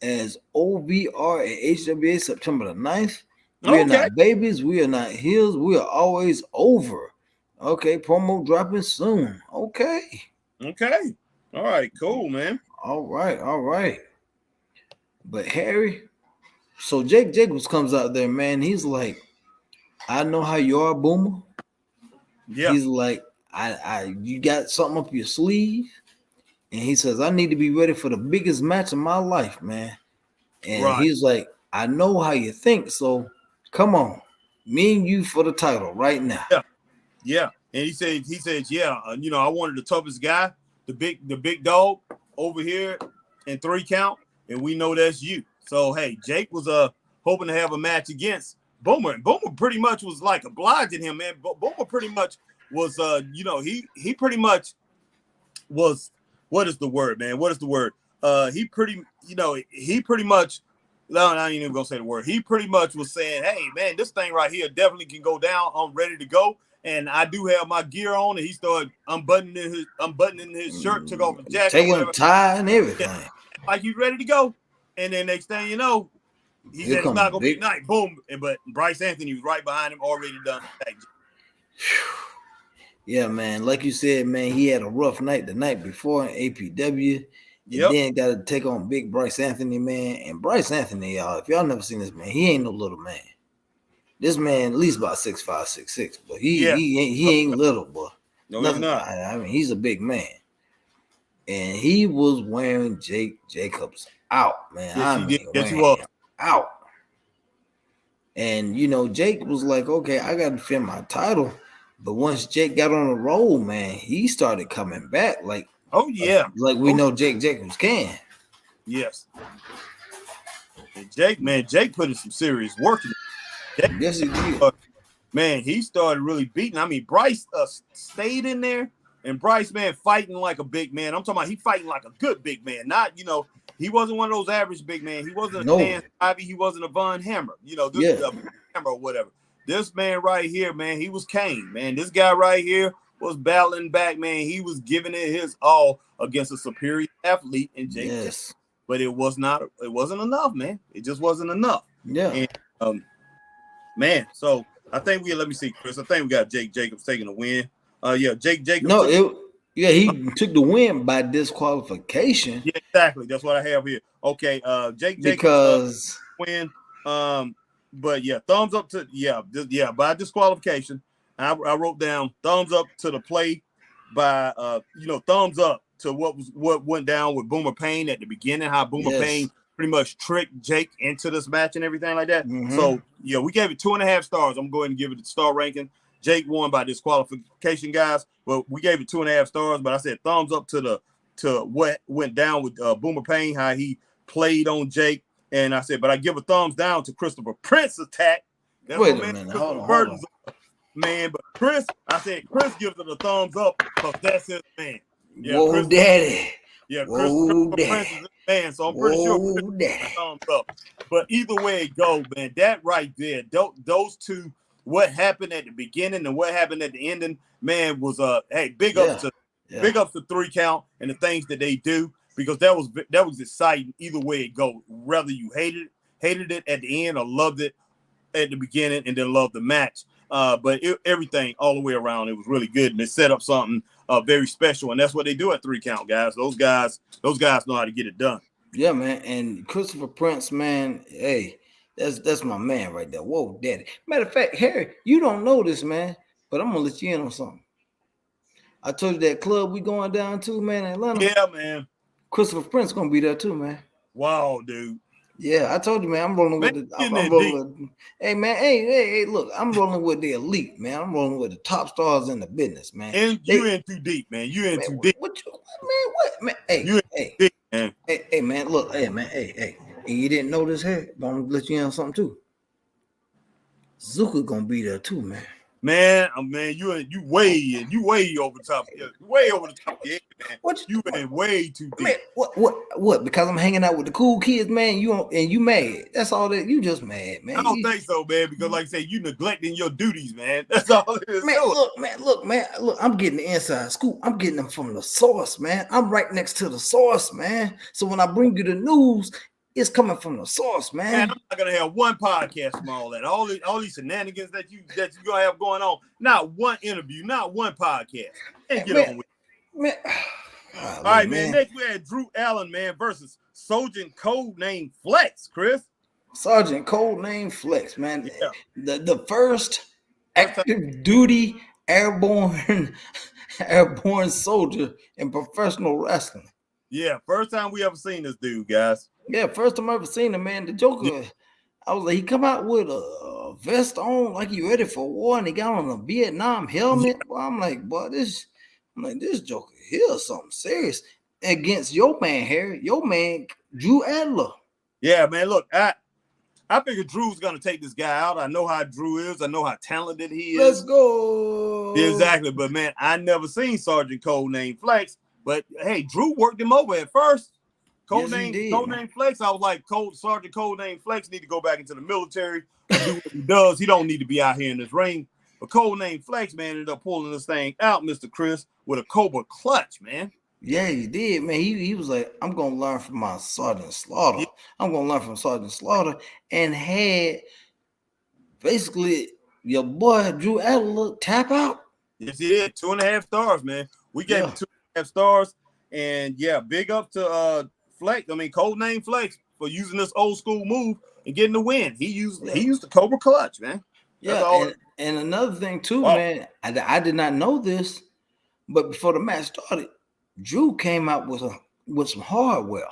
as OVR at HWA September the 9th. We are not babies. We are not heels. We are always over. Okay, promo dropping soon. Okay. All right, cool, man. All right. But Harry, so Jake Jacobs comes out there, man. He's like, I know how you are, Boomer. Yeah. He's like, you got something up your sleeve. And he says, I need to be ready for the biggest match of my life, man. And he's like, I know how you think, so come on. Me and you for the title right now. Yeah. And he said, I wanted the toughest guy, the big dog over here in 3Count, and we know that's you. So hey, Jake was hoping to have a match against Boomer. And Boomer pretty much was like obliging him, man. Boomer pretty much was he pretty much was, what is the word, man? What is the word? He pretty much, no, I ain't even gonna say the word. He pretty much was saying, hey man, this thing right here definitely can go down. I'm ready to go. And I do have my gear on, and he started unbuttoning his shirt, took off his jacket, taking a tie and everything. Yeah, like he's ready to go. And then next thing you know, he said it's not gonna be night. Boom. But Bryce Anthony was right behind him, already done. Yeah, man. Like you said, man, he had a rough night the night before in APW. And then got to take on big Bryce Anthony, man. And Bryce Anthony, y'all, if y'all never seen this man, he ain't no little man. This man at least about 6'5", 6'6", but he ain't little, boy. No, he's not. I mean, he's a big man. And he was wearing Jake Jacobs out, man. Yes, he was. Out. And, you know, Jake was like, okay, I got to defend my title. But once Jake got on the roll, man, he started coming back like, like we know Jake Jacobs can. Yes. And Jake put in some serious work in it. Yes, he did. Man, he started really beating. I mean, Bryce stayed in there, and Bryce, man, fighting like a big man. I'm talking about he fighting like a good big man. Not, you know, he wasn't one of those average big men. He wasn't a Dan Ivy. He wasn't a Von Hammer. You know, this Hammer or whatever. This man right here, man, he was Kane, man. This guy right here was battling back, man. He was giving it his all against a superior athlete in Jake. Yes. But it wasn't enough, man. It just wasn't enough. Yeah. And, man, so I think let me see, Chris. I think we got Jake Jacobs taking the win. Jake Jacobs. No, he took the win by disqualification. Yeah, exactly. That's what I have here. Okay, Jake Jacobs win. But yeah, thumbs up to by disqualification. I wrote down thumbs up to the play by thumbs up to what went down with Boomer Payne at the beginning, how Boomer Payne pretty much tricked Jake into this match and everything like that. Mm-hmm. So we gave it 2.5 stars. I'm going to give it a star ranking. Jake won by disqualification, guys. But we gave it 2.5 stars. But I said thumbs up to what went down with Boomer Payne, how he played on Jake. And I said, but I give a thumbs down to Christopher Prince's attack. That's Wait a minute, hold on. Man, but Chris gives it a thumbs up because that's his man. Yeah, whoa, Daddy. Yeah, Christopher Prince is his man, so I'm pretty sure Chris gives it a thumbs up. But either way it goes, man, that right there, those two, what happened at the beginning and what happened at the ending, man, was big ups to 3Count and the things that they do. Because that was exciting either way it goes. Whether you hated it at the end or loved it at the beginning and then loved the match. But everything all the way around, it was really good. And it set up something very special. And that's what they do at 3Count, guys. Those guys know how to get it done. Yeah, man. And Christopher Prince, man, hey, that's my man right there. Whoa, Daddy. Matter of fact, Harry, you don't know this, man, but I'm going to let you in on something. I told you that club we going down to, man, in Atlanta. Yeah, man. Christopher Prince gonna be there too, man. Wow, dude. Yeah, I told you, man. I'm rolling with the. Hey, man. Hey, look. I'm rolling with the elite, man. I'm rolling with the top stars in the business, man. And you in too deep, man. You in too deep. What, man? Hey, you in deep, man. Hey, man. Look, hey, man. Hey. And you didn't know this here? But I'm gonna let you in on something too. Zuka gonna be there too, man. Man, you way over top. Way over the top. Yeah, man. You been way too deep. Man, what? Because I'm hanging out with the cool kids, man. You mad? That's all that. You just mad, man. I don't think so, man. Because like I say, you neglecting your duties, man. That's all it is. Man, look. I'm getting the inside scoop. I'm getting them from the source, man. I'm right next to the source, man. So when I bring you the news, it's coming from the source, man. I'm not gonna have one podcast from all that. All these shenanigans that you gonna have going on. Not one interview, not one podcast. And get on with it. Man. All right, man. Next we had Drew Allen, man, versus Sergeant Codename Flex, Chris. Sergeant Codename Flex, man. Yeah. The first active duty airborne soldier in professional wrestling. Yeah, first time we ever seen this dude, guys. Yeah, first time I ever seen him, man. The Joker, I was like, he come out with a vest on, like he ready for war, and he got on a Vietnam helmet. Yeah. Well, I'm like, boy, this Joker here is something serious against your man, Harry, your man, Drew Adler. Yeah, man. Look, I figured Drew's gonna take this guy out. I know how Drew is. I know how talented he is. Let's go. Exactly, but man, I never seen Sergeant Codename Flex. But hey, Drew worked him over at first. Codename Flex. I was like, Sergeant Codename Flex need to go back into the military and do what he does. He don't need to be out here in this ring. But Codename Flex, man, ended up pulling this thing out, Mr. Chris, with a Cobra clutch, man. Yeah, he did, man. He was like, I'm gonna learn from my Sergeant Slaughter. Yeah. I'm gonna learn from Sergeant Slaughter, and had basically your boy Drew Adler tap out. Yes, he did. 2.5 stars, man. We gave him 2.5 stars. And yeah, big up to Flex. I mean, codename Flex for using this old school move and getting the win. He used the Cobra Clutch, man. That's Yeah, all. and another thing too, Wow. man. I did not know this, but before the match started, Drew came out with some hardware.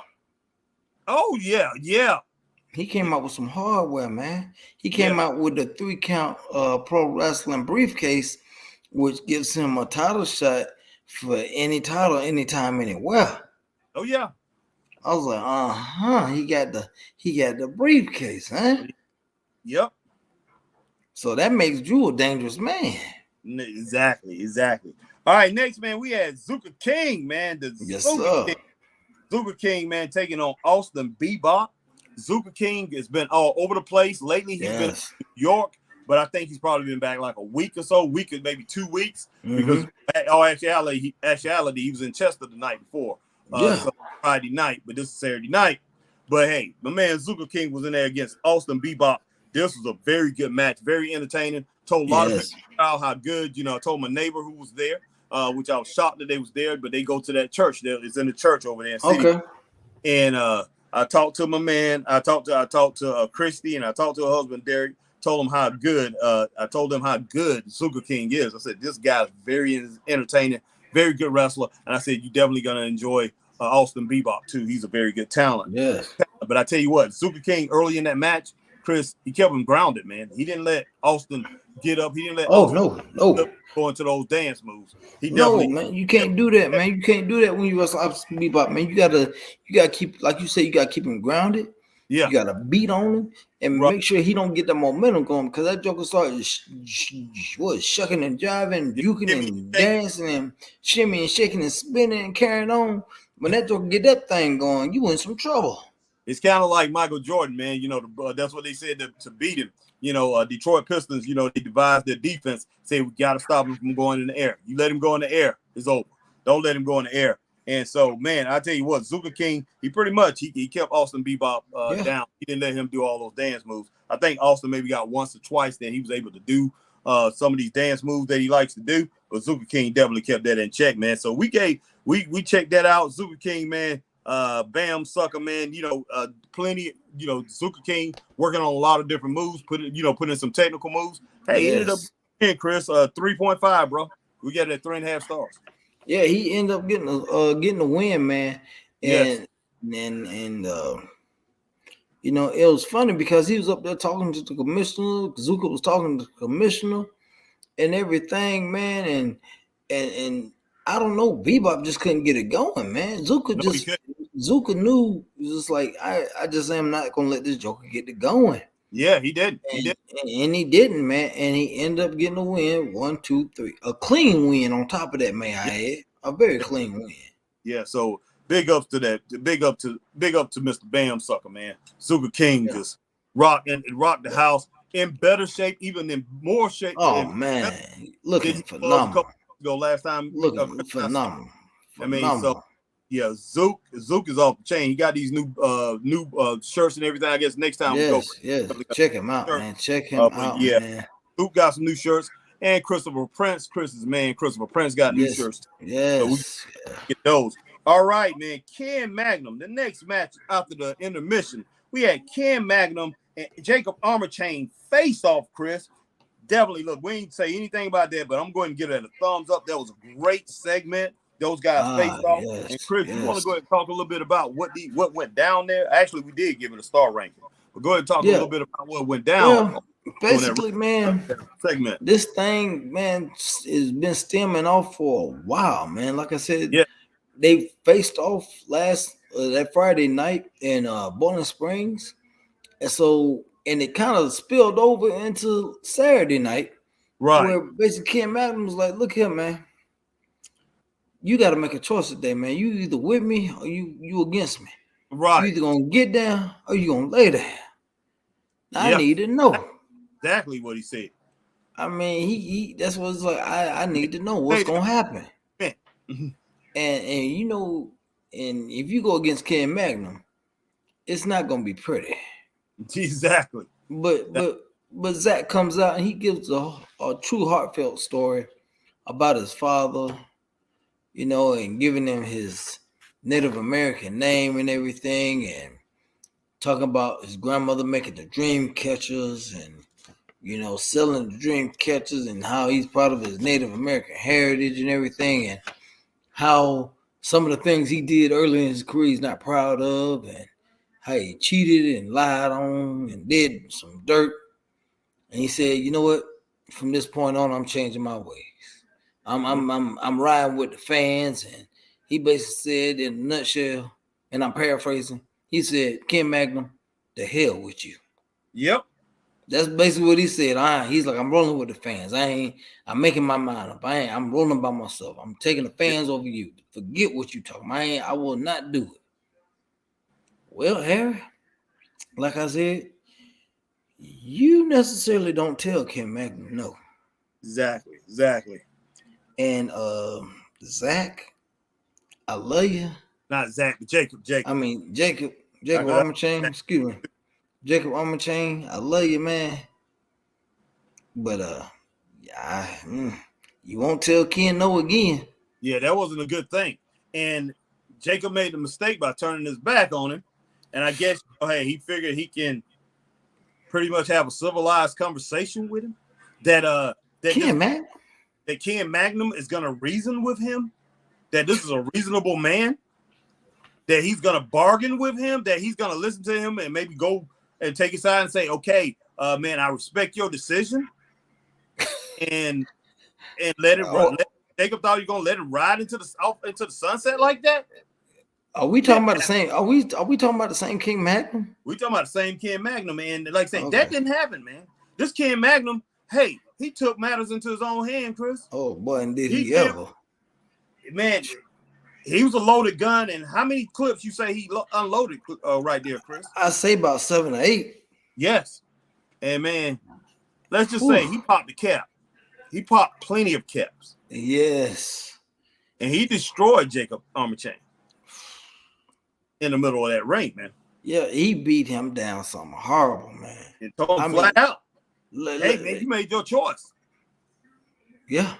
Oh yeah. He came out with some hardware, man. He Yeah. came out with the 3Count Pro Wrestling briefcase, which gives him a title shot for any title, anytime, anywhere. Oh yeah. I was like, he got the briefcase, huh? Yep. So that makes Drew a dangerous man. Exactly. All right, next, man, we had Zuka King, man. Yes, sir. Zuka King, man, taking on Austin Bebop. Zuka King has been all over the place. Lately, he's been in New York, but I think he's probably been back like a week or so, maybe 2 weeks, because actuality, he was in Chester the night before. So Friday night, but this is Saturday night. But hey, my man Zuka King was in there against Austin Bebop. This was a very good match, very entertaining. Told a lot of people how good, I told my neighbor who was there, which I was shocked that they was there, but they go to that church. It's in the church over there in City. Okay. And I talked to my man. I talked to Christy, and I talked to her husband Derek. Told him how good. I told them how good Zuka King is. I said this guy's very entertaining, very good wrestler, and I said you're definitely gonna enjoy Austin Bebop too. He's a very good talent. Yes. But I tell you what, Zuka King early in that match, Chris, he kept him grounded, man. He didn't let Austin get up. He didn't let Austin go into those dance moves. Man, you can't do that, man. You can't do that when you wrestle Austin Bebop, man. You gotta keep, like you said, you gotta keep him grounded. Yeah. You gotta beat on him and make sure he don't get the momentum going, because that joker started shucking and jiving, juking and dancing and shimmying and shaking and spinning and carrying on. When that joker get that thing going, you in some trouble. It's kind of like Michael Jordan, man. That's what they said to beat him. Detroit Pistons, they devised their defense. Say we got to stop him from going in the air. You let him go in the air, it's over. Don't let him go in the air. And so, man, I tell you what, Zuka King, he pretty much he kept Austin Bebop down. He didn't let him do all those dance moves. I think Austin maybe got once or twice that he was able to do some of these dance moves that he likes to do. But Zuka King definitely kept that in check, man. So we checked that out. Zuka King, man. Bam Sucker, man, plenty, Zuka King working on a lot of different moves, putting in some technical moves. Hey, he ended up in Chris 3.5, bro. We got it at 3.5 stars. Yeah, he ended up getting a win, man. And it was funny because he was up there talking to the commissioner. Zuka was talking to the commissioner and everything, man, and I don't know, Bebop just couldn't get it going, man. Zuka knew, just like, I just am not gonna let this joker get it going. Yeah, he did. And he didn't, man. And he ended up getting a win. 1, 2, 3. A clean win on top of that, man. I had a very clean win. Yeah, so big ups to that. Big up to Mr. Bam Sucker, man. Zuka King just rocked the house in better shape, even in more shape. Oh man, looking phenomenal. Last time, looking phenomenal. I mean, so yeah, Zook is off the chain. He got these new shirts and everything. I guess next time we go. Yes, check him out, man. Check him out, man. Zook got some new shirts, and Christopher Prince got new shirts. Yes, so we get those. All right, man. Ken Magnum. The next match after the intermission, we had Ken Magnum and Jacob Armor Chain face off. Chris, definitely look. We ain't say anything about that, but I'm going to give it a thumbs up. That was a great segment. Those guys faced off. And Chris, you want to go ahead and talk a little bit about what went down there? Actually, we did give it a star ranking, but go ahead and talk a little bit about what went down. Well, basically, man, segment. This thing, man, has been stemming off for a while, man. Like I said, they faced off that Friday night in Bowling Springs, and it kind of spilled over into Saturday night, right? Where basically Ken Magnum was like, "Look here, man. You got to make a choice today, man. You either with me or you against me. Right. You either gonna get down or you gonna lay down. I need to know." Exactly what he said. I mean, he that's what it's like. I need to know what's gonna happen. and if you go against Ken Magnum, it's not gonna be pretty. Exactly. But Zach comes out and he gives a true heartfelt story about his father, and giving him his Native American name and everything, and talking about his grandmother making the dream catchers and, you know, selling the dream catchers, and how he's proud of his Native American heritage and everything, and how some of the things he did early in his career he's not proud of, and how he cheated and lied on and did some dirt. And he said, you know what? From this point on, I'm changing my ways. I'm riding with the fans. And he basically said in a nutshell, and I'm paraphrasing, he said, Ken Magnum, the hell with you. Yep. That's basically what he said. He's like, I'm rolling with the fans. I'm making my mind up. I'm rolling by myself. I'm taking the fans over you. Forget what you talking about. I will not do it. Well, Harry, like I said, you necessarily don't tell Ken Magnum no. Exactly. And Zach, I love you. Not Zach, but Jacob. I mean Jacob Armachain, excuse me. Jacob Armachain, I love you, man. But you won't tell Ken no again. Yeah, that wasn't a good thing. And Jacob made the mistake by turning his back on him. And I guess, hey, he figured he can pretty much have a civilized conversation with him. That Ken Magnum is gonna reason with him. That this is a reasonable man. That he's gonna bargain with him. That he's gonna listen to him and maybe go and take his side and say, okay, man, I respect your decision. And let it run. Jacob thought you're gonna let him ride into the sunset like that. Are we talking about the same? Are we talking about the same King Magnum? We talking about the same Ken Magnum, and like I say, that didn't happen, man. This Ken Magnum, hey, he took matters into his own hand, Chris. Oh boy, and did he ever? Man, he was a loaded gun, and how many clips you say he unloaded right there, Chris? I say about 7 or 8. Yes, and man, let's just say he popped the cap. He popped plenty of caps. Yes, and he destroyed Jacob Armachain in the middle of that ring, man. Yeah, he beat him down something horrible, man. And told him flat out, hey, man, you made your choice. Yeah.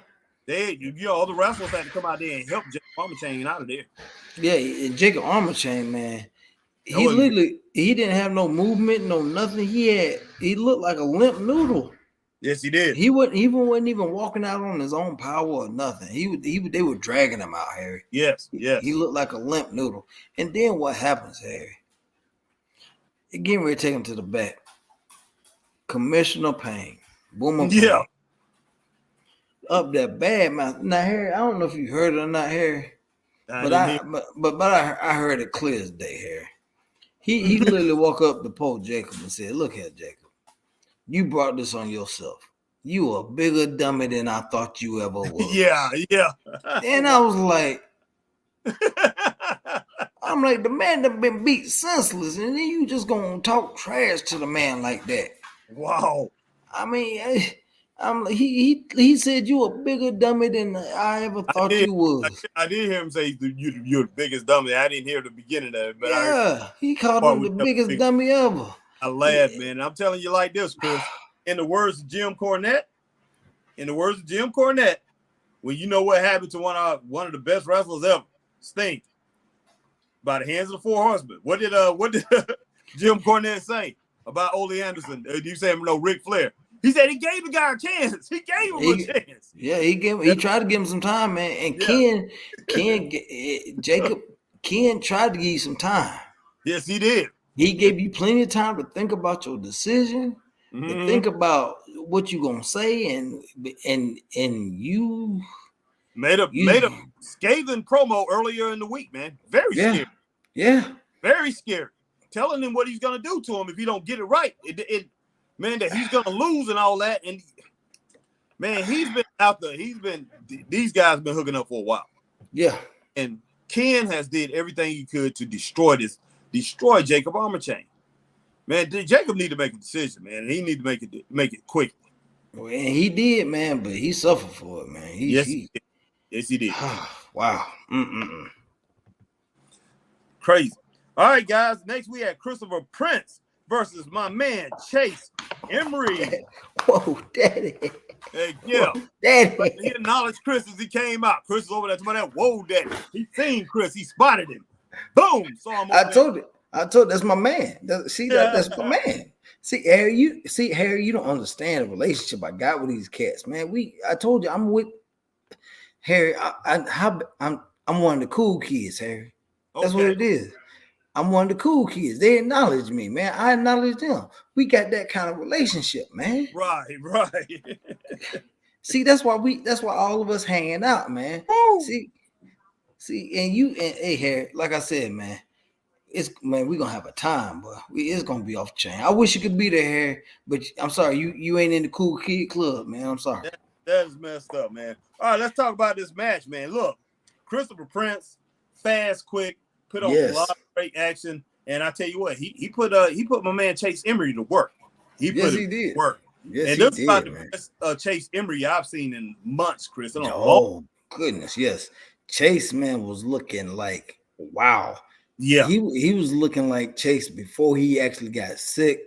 All the wrestlers had to come out there and help Jacob Armachain out of there. Yeah, Jacob Armachain, man. He didn't have no movement, no nothing. He looked like a limp noodle. Yes, he did. He wasn't even walking out on his own power or nothing. They were dragging him out, Harry. Yes. He looked like a limp noodle. And then what happens, Harry? They getting ready to take him to the back. Commissioner Payne. Boomer Payne. Yeah. Up that bad mouth. Now, Harry, I don't know if you heard it or not, Harry. But I heard it clear as day, Harry. He literally walked up to Paul Jacob and said, look here, Jacob. You brought this on yourself. You a bigger dummy than I thought you ever was. Yeah. And I was like, the man that been beat senseless, and then you just gonna talk trash to the man like that. Wow. I mean, he said you a bigger dummy than I ever thought you was. I did hear him say you're the biggest dummy. I didn't hear the beginning of it, but he called him the biggest dummy ever. I laughed, man. I'm telling you like this, Chris. In the words of Jim Cornette, when you know what happened to one of the best wrestlers ever, Sting, by the hands of the Four Horsemen. What did Jim Cornette say about Ole Anderson? You say Ric Flair? He said he gave the guy a chance. He gave him a chance. Yeah, he tried to give him some time, man. And Ken tried to give you some time. Yes, he did. He gave you plenty of time to think about your decision, to think about what you're gonna say, and you made a scathing promo earlier in the week, man. Very scary. Yeah. Very scary. Telling him what he's gonna do to him if he don't get it right. Man, that he's gonna lose and all that. And man, he's been out there. These guys been hooking up for a while. Yeah. And Ken has did everything he could to destroy Jacob Armachain. Man, Jacob need to make a decision, man. And he need to make it quick. Well, and he did, man, but he suffered for it, man. Yes, he did. Wow. Crazy. All right, guys. Next we had Christopher Prince versus my man Chase Emery. Whoa, Daddy. Hey, yeah. Whoa, Daddy. He acknowledged Chris as he came out. Chris is over there talking about that. Whoa, Daddy. He seen Chris. He spotted him. Boom. Saw him over I told that's my man. That's my man. Harry, you don't understand the relationship I got with these cats, man. I told you I'm with Harry. I'm one of the cool kids, Harry. That's what it is. I'm one of the cool kids. They acknowledge me, man. I acknowledge them. We got that kind of relationship, man. Right. See, that's why all of us hanging out, man. Woo! See, and hey, Harry, like I said, man, we're gonna have a time, but it's gonna be off the chain. I wish you could be there, Harry, but I'm sorry, you ain't in the cool kid club, man. I'm sorry. That is messed up, man. All right, let's talk about this match, man. Look, Christopher Prince, fast, quick, put on a lot of great action, and I tell you what, he put my man Chase Emery to work. He did work. Yes, and this is about the best Chase Emery I've seen in months, Chris. Oh goodness, yes. Chase, man, was looking like wow. Yeah, he was looking like Chase before he actually got sick.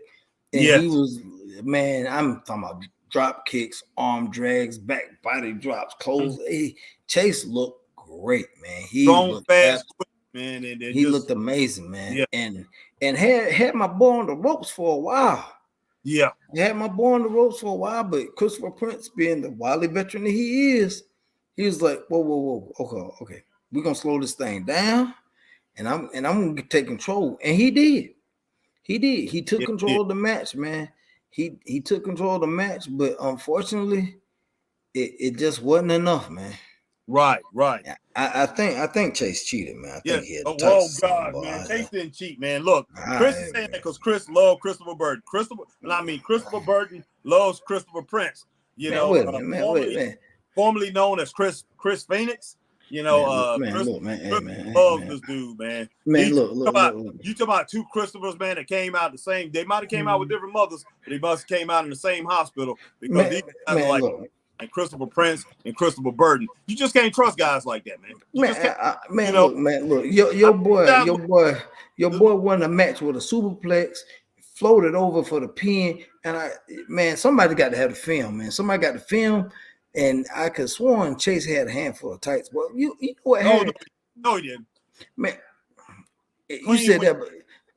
And he was, man, I'm talking about drop kicks, arm drags, back body drops, close. Chase looked great, man. He looked fast, quick, man, and he looked amazing, man. Yeah. And had my boy on the ropes for a while. Yeah, had my boy on the ropes for a while, but Christopher Prince, being the wily veteran that he is, he was like, whoa, okay, we're gonna slow this thing down, and I'm gonna take control. And he did. He took control of the match, man. He took control of the match, but unfortunately, it just wasn't enough, man. Right. I think Chase cheated, man. I think he had God, man. Chase didn't cheat, man. Look, Chris is saying that because Chris loved Christopher Burton. Christopher Burton loves Christopher Prince. You know, formerly known as Chris Phoenix. You know, Chris loves this dude, man. Look. You talking about two Christophers, man, that came out the same. They might have came out with different mothers, but they must have came out in the same hospital because these guys are like. And Christopher Prince and Christopher Burton. You just can't trust guys like that, man. Look. Your boy won a match with a superplex, floated over for the pin, and somebody got to have the film, man. Somebody got the film, and I could sworn Chase had a handful of tights. Well, you know what? No, he didn't. Man, you said that,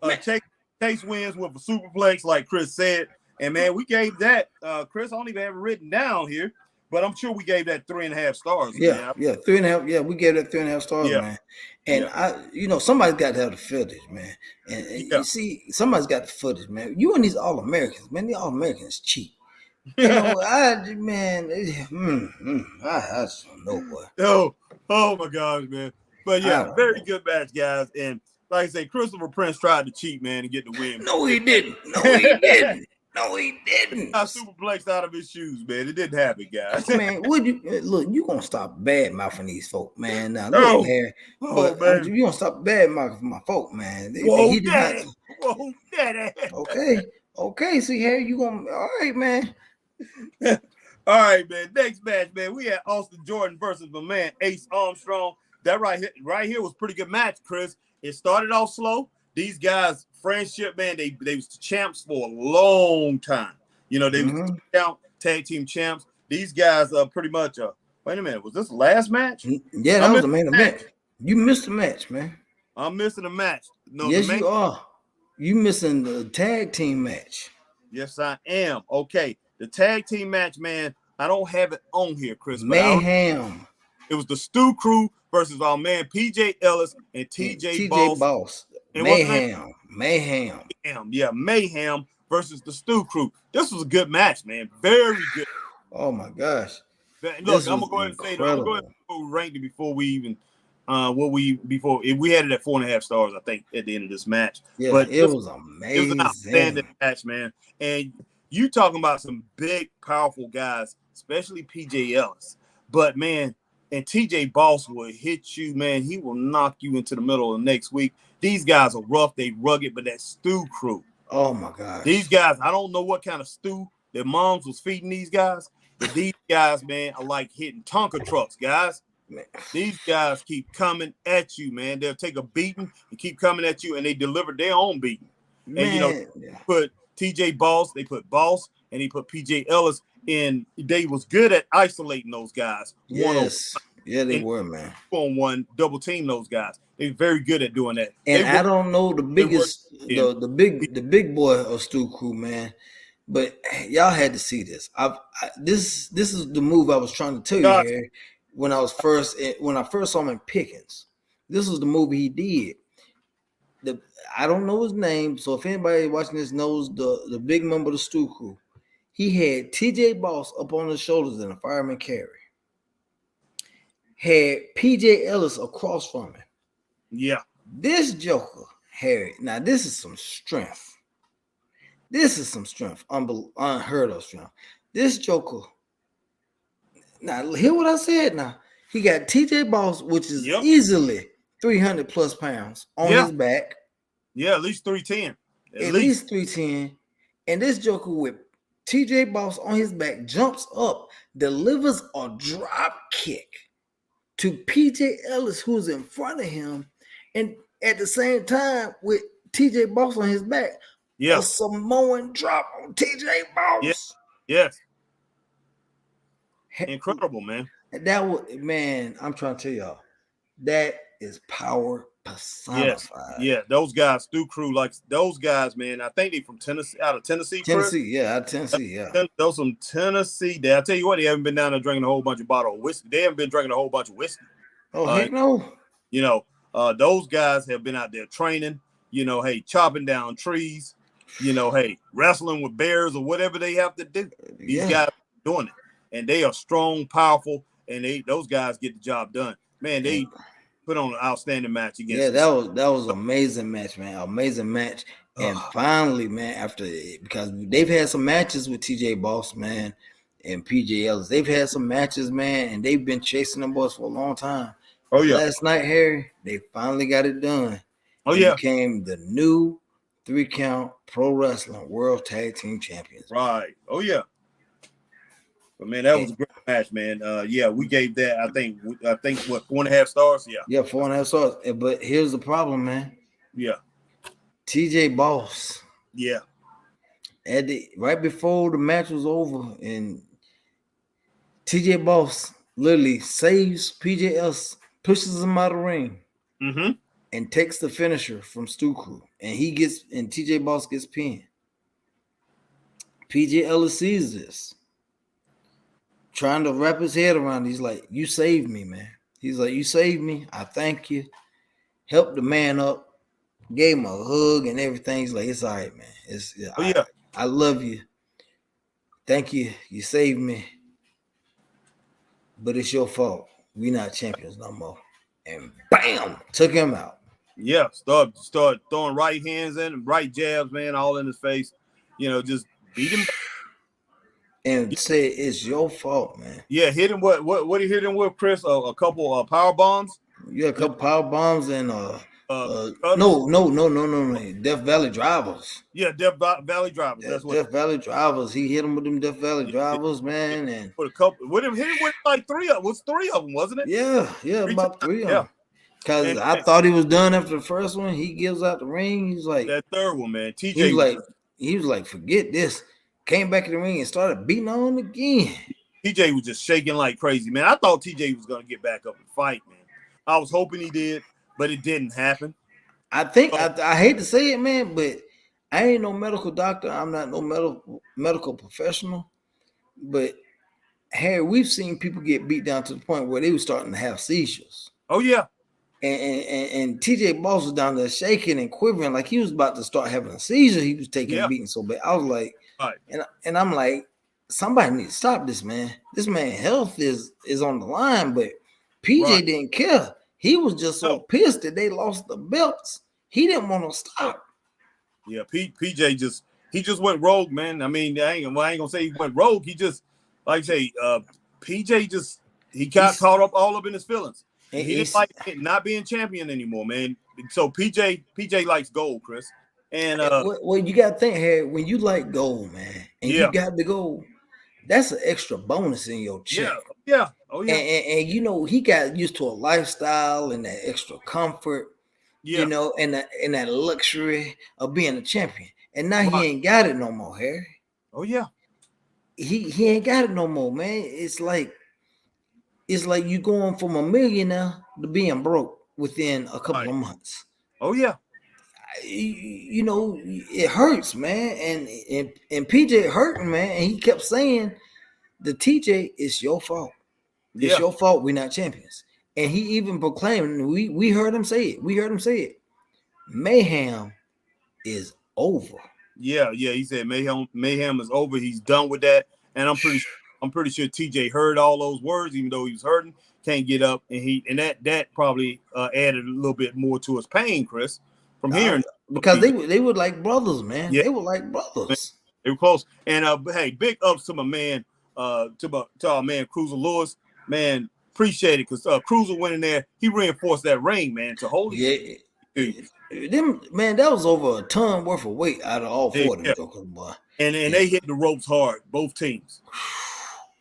but Chase wins with a superplex, like Chris said, and man, we gave that. Chris, I don't even have it written down here. But I'm sure we gave that 3.5 stars. Yeah, 3.5. Yeah, we gave that 3.5 stars, man. And somebody's got to have the footage, man. And you see, somebody's got the footage, man. You and these All-Americans, man. The All-Americans cheap. You know, I just don't know, boy. Oh my gosh, man. But yeah, very good match, guys. And like I say, Christopher Prince tried to cheat, man, and get the win. No, he didn't. No, he didn't. I superplexed out of his shoes, man. It didn't happen, guys. Man, you gonna stop bad mouthing these folk, man. Now, look, Harry. Man. You gonna stop bad mouthing my folk, man. Whoa, daddy. Okay. See, Harry, you gonna all right, man. All right, man. Next match, man. We had Austin Jordan versus my man Ace Armstrong. That right here was a pretty good match, Chris. It started off slow. These guys, friendship, man, they was the champs for a long time. You know, they was tag team champs. These guys are pretty much wait a minute, was this the last match? Yeah, that was the main event. You missed the match, man. I'm missing a match. No, yes, you are. You missing the tag team match. Yes, I am. Okay. The tag team match, man, I don't have it on here, Chris. Mayhem. It was the Stu Crew versus our man PJ Ellis and TJ Boss. Mayhem. Yeah, Mayhem versus the Stu Crew. This was a good match, man. Very good. Oh my gosh. Look, I'm gonna go ahead and say that. I'm gonna go ahead and rank it before we even we had it at 4.5 stars, I think, at the end of this match. Yeah, but it was amazing. It was an outstanding match, man. And you talking about some big, powerful guys, especially PJ Ellis. But man, and TJ Boss will hit you, man. He will knock you into the middle of the next week. These guys are rough, they rugged, but that Stu Crew. Oh my God. These guys, I don't know what kind of stew their moms was feeding these guys, but these guys, man, are like hitting Tonka trucks, guys. Man. These guys keep coming at you, man. They'll take a beating and keep coming at you, and they deliver their own beating. Man. And put TJ Boss, they put Boss, and he put PJ Ellis in. They was good at isolating those guys. Yes. Yeah, they and were, man. 2-on-1 double team those guys. They're very good at doing that. And I don't know They work in. the big boy of Stu Crew, man. But y'all had to see this. This is the move I was trying to tell you God, here when I first saw him in Pickens. This was the movie he did. I don't know his name, so if anybody watching this knows the big member of the Stu Crew, he had TJ Boss up on his shoulders in a fireman carry. Had PJ Ellis across from him. yeah. This Joker, Harry. Now this is some strength. This is some strength, unheard of strength. This Joker. Now hear what I said. Now he got TJ Boss, which is easily 300 plus pounds on his back. Yeah, at least 310. At least 310. And this Joker with TJ Boss on his back jumps up, delivers a drop kick to PJ Ellis, who's in front of him, and at the same time with TJ Boss on his back, a Samoan drop on TJ Boss. Yes. Incredible, man. That was, man, I'm trying to tell y'all, that is power personified. Yeah, those guys, Stu Crew, like those guys, man. I think they from Tennessee, out of Tennessee. Tennessee, out of Tennessee, yeah. Those from Tennessee. I tell you what, they haven't been down there drinking a whole bunch of bottle of whiskey. They haven't been drinking a whole bunch of whiskey. Oh, heck no. You know, those guys have been out there training, you know, hey, chopping down trees, you know, hey, wrestling with bears or whatever they have to do. These guys are doing it. And they are strong, powerful, and those guys get the job done. Man, they put on an outstanding match against. Yeah, that was an amazing match, man. Amazing match. And finally, man, because they've had some matches with TJ Boss, man, and PJ Ellis. They've had some matches, man, and they've been chasing them boys for a long time. Last night, Harry, they finally got it done. Became the new 3-Count Pro Wrestling World Tag Team Champions. Right. Oh, yeah. But man, that was a great match, man. We gave that, I think what, 4.5 stars? Yeah, 4.5 stars. But here's the problem, man. Yeah. TJ Boss. Yeah. Right before the match was over, and TJ Boss literally saves PJ Ellis, pushes him out of the ring, and takes the finisher from Stu Crew. And TJ Boss gets pinned. PJ Ellis sees this, trying to wrap his head around it. He's like, "You saved me, man." He's like, "You saved me. I thank you." Helped the man up, gave him a hug and everything. He's like, "It's all right, man. I love you. Thank you. You saved me. But it's your fault. We not champions no more." And bam, took him out. Yeah, start throwing right hands in and right jabs, man, all in his face. You know, just beat him. And say it's your fault, man. Yeah, hit him. What he hit him with, Chris? A couple power bombs. Yeah, a couple power bombs and no, Death Valley drivers. Yeah, Death Valley drivers. That's what Death Valley drivers. He hit him with them Death Valley drivers, man, and put a couple. Hit him with like three of them. Was 3 of them, wasn't it? Yeah, about 3 of them. Because I thought he was done after the first one. He gives out the ring. He's like that third one, man. TJ he was like, forget this. Came back in the ring and started beating on again. TJ was just shaking like crazy, man. I thought TJ was gonna get back up and fight, man. I was hoping he did, but it didn't happen. I think I hate to say it, man, but I ain't no medical doctor. I'm not no medical professional. But Harry, we've seen people get beat down to the point where they were starting to have seizures. Oh yeah. And TJ Boss was down there shaking and quivering like he was about to start having a seizure. He was taking a beating so bad. I was like, and I'm like, somebody needs to stop this, man. This man's health is on the line, but PJ didn't care. He was just so pissed that they lost the belts. He didn't want to stop. Yeah, PJ just went rogue, man. I mean, I ain't gonna say he went rogue. He just, like I say, PJ he got caught all up in his feelings. He didn't like not being champion anymore, man. So PJ likes gold, Chris. And well, you gotta think, Harry, when you like gold, man, and you got the gold, that's an extra bonus in your check. Yeah. Oh yeah. And you know, he got used to a lifestyle and that extra comfort, you know, and that luxury of being a champion. And now he ain't got it no more, Harry. Oh yeah. He ain't got it no more, man. It's like it's like you going from a millionaire to being broke within a couple Right. of months. Oh yeah. You know, it hurts, man. And PJ hurting, man. And he kept saying, the TJ, it's your fault. It's Yeah. your fault we're not champions. And he even proclaimed, we heard him say it. We heard him say it. Mayhem is over. Yeah. He said mayhem is over. He's done with that. And I'm pretty sure TJ heard all those words, even though he was hurting, can't get up, and that probably added a little bit more to his pain, Chris, from hearing. Because they were like brothers, man. Yeah. They were like brothers. They were close. And hey, big ups to my man, to our man Cruiser Lewis. Man, appreciate it, because Cruiser went in there. He reinforced that ring, man, to hold it. Yeah. Them, man, that was over a ton worth of weight out of all four of them jokers, boy. And they hit the ropes hard, both teams.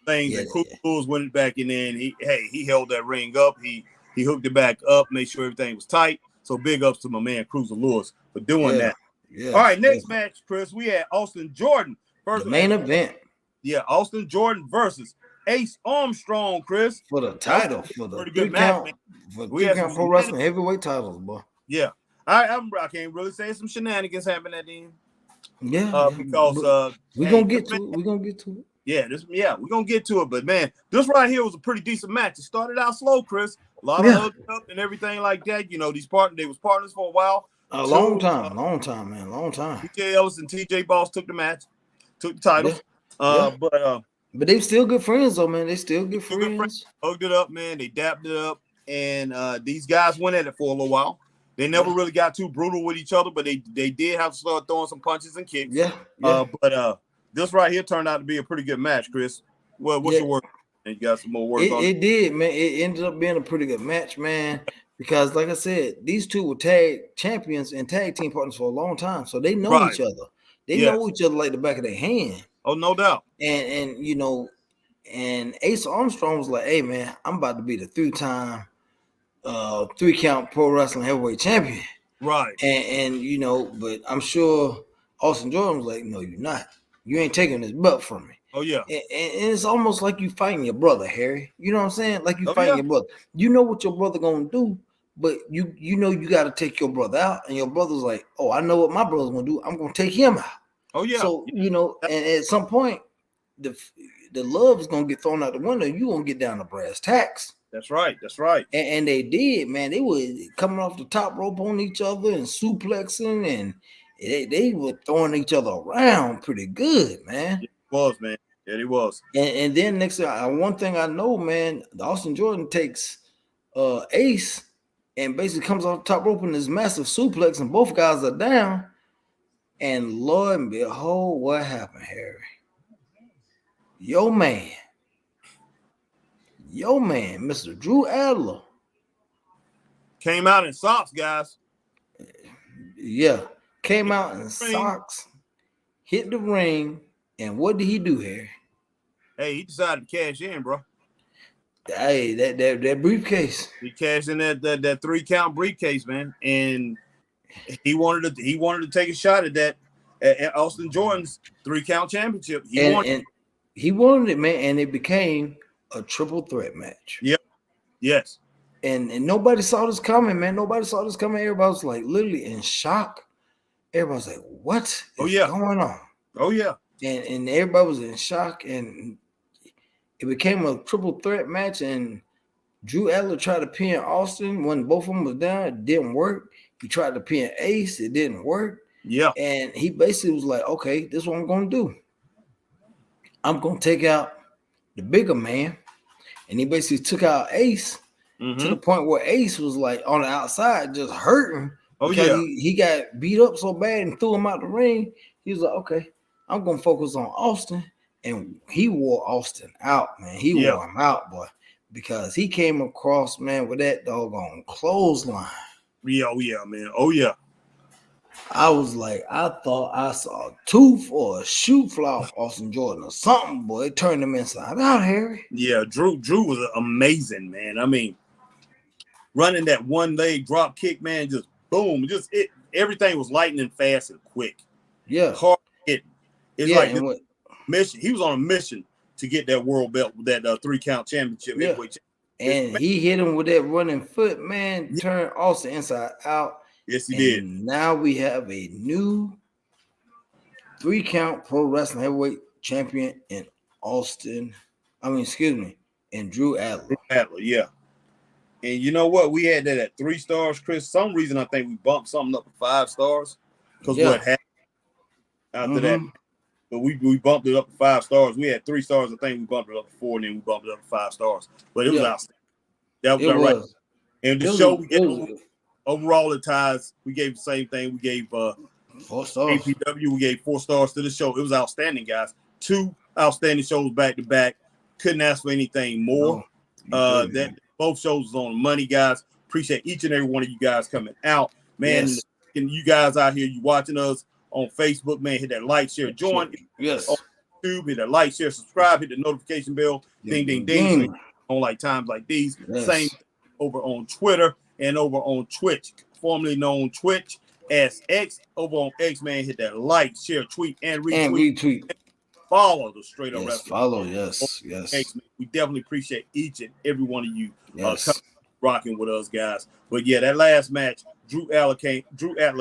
Things that Cruiser Lewis went back in there, and he held that ring up. He hooked it back up, made sure everything was tight. So big ups to my man Cruiser Lewis for doing that. Yeah. All right, next match, Chris. We had Austin Jordan versus the main event. Yeah, Austin Jordan versus Ace Armstrong, Chris. For the title, for the pretty good 3Count, match, for 3Count Pro Wrestling heavyweight titles, boy. Yeah. I can't really say some shenanigans happened at the end. Yeah. Because we're gonna get to it. We're gonna get to it. We're gonna get to it. But man, this right here was a pretty decent match. It started out slow, Chris. A lot of hooking up and everything like that. You know, they was partners for a while. A long time, man. Long time. TJ Ellis and TJ Boss took the titles. But they still good friends though, man. They still good friends. Hugged it up, man. They dapped it up. And these guys went at it for a little while. They never really got too brutal with each other, but they did have to start throwing some punches and kicks. But this right here turned out to be a pretty good match, Chris. Well, what's your word? And you got some more words on it? It did, man. It ended up being a pretty good match, man. Because, like I said, these two were tag champions and tag team partners for a long time, so they know each other. They know each other like the back of their hand. Oh, no doubt. And you know, and Ace Armstrong was like, "Hey, man, I'm about to be the 3-time 3-Count Pro Wrestling heavyweight champion." Right. And you know, but I'm sure Austin Jordan was like, "No, you're not. You ain't taking this belt from me." Oh, yeah. And it's almost like you fighting your brother, Harry. You know what I'm saying? Like you fighting your brother. You know what your brother gonna do, but you know you got to take your brother out. And your brother's like, "Oh, I know what my brother's gonna do. I'm gonna take him out." Oh, yeah. So, you know, and at some point, the love is gonna get thrown out the window. You gonna get down to brass tacks. That's right. And they did, man. They were coming off the top rope on each other and suplexing, and they were throwing each other around pretty good, man. It was, man. Yeah, it was. And then next thing, one thing I know, man, Austin Jordan takes Ace and basically comes off the top rope in this massive suplex, and both guys are down. And Lord and behold, what happened, Harry? Your man, Mr. Drew Adler, came out in socks, guys. Yeah, came out in socks, hit the ring, and what did he do, Harry? Hey, he decided to cash in, bro. Hey, that briefcase. He cashed in that 3-count briefcase, man, and he wanted to take a shot at that at Austin Jordan's 3-count championship. He wanted it, man, and it became a triple threat match. Yep. Yes. And nobody saw this coming, man. Nobody saw this coming. Everybody was like literally in shock. Everybody was like, "What is going on?" Oh yeah. And everybody was in shock, and it became a triple threat match. And Drew Adler tried to pin Austin when both of them was down. It didn't work. He tried to pin Ace. It didn't work. Yeah. And he basically was like, "Okay, this is what I'm going to do. I'm going to take out the bigger man." And he basically took out Ace to the point where Ace was like on the outside just hurting. Because he got beat up so bad and threw him out the ring. He was like, "Okay, I'm going to focus on Austin." And he wore Austin out, man. He wore him out, boy. Because he came across, man, with that doggone clothesline. Yeah, man. Oh, yeah. I was like, I thought I saw a tooth or a shoe fly off Austin Jordan or something, boy. It turned him inside out, Harry. Yeah, Drew was amazing, man. I mean, running that one leg drop kick, man, just boom, everything was lightning fast and quick. Yeah. Hard hitting. It's like mission. He was on a mission to get that world belt, that 3-count championship. Yeah. And he hit him with that running foot, man. Turned Austin inside out. Yes, he and did. Now we have a new 3-count pro wrestling heavyweight champion in Austin. In Drew Adler. Yeah. And you know what? We had that at 3 stars, Chris. Some reason I think we bumped something up to 5 stars because what happened after that. But we bumped it up to 5 stars. We had 3 stars. I think we bumped it up to 4, and then we bumped it up to 5 stars. But it was outstanding. That was all right. And the show we gave overall at ties, we gave the same thing. We gave 4 stars. APW, we gave 4 stars to the show. It was outstanding, guys. 2 outstanding shows back to back. Couldn't ask for anything more. That both shows was on the money, guys. Appreciate each and every one of you guys coming out, man. And you guys out here, you watching us on Facebook, man. Hit that like, share, join. Yes. On YouTube, hit that like, share, subscribe. Hit the notification bell. Ding, ding, ding. So on like times like these. Same over on Twitter and over on Twitch, formerly known Twitch as X. Over on X, man. Hit that like, share, tweet, and retweet. Follow the Straight Up Wrestling. Follow, yes. We definitely appreciate each and every one of you rocking with us, guys. But yeah, that last match, Drew Adler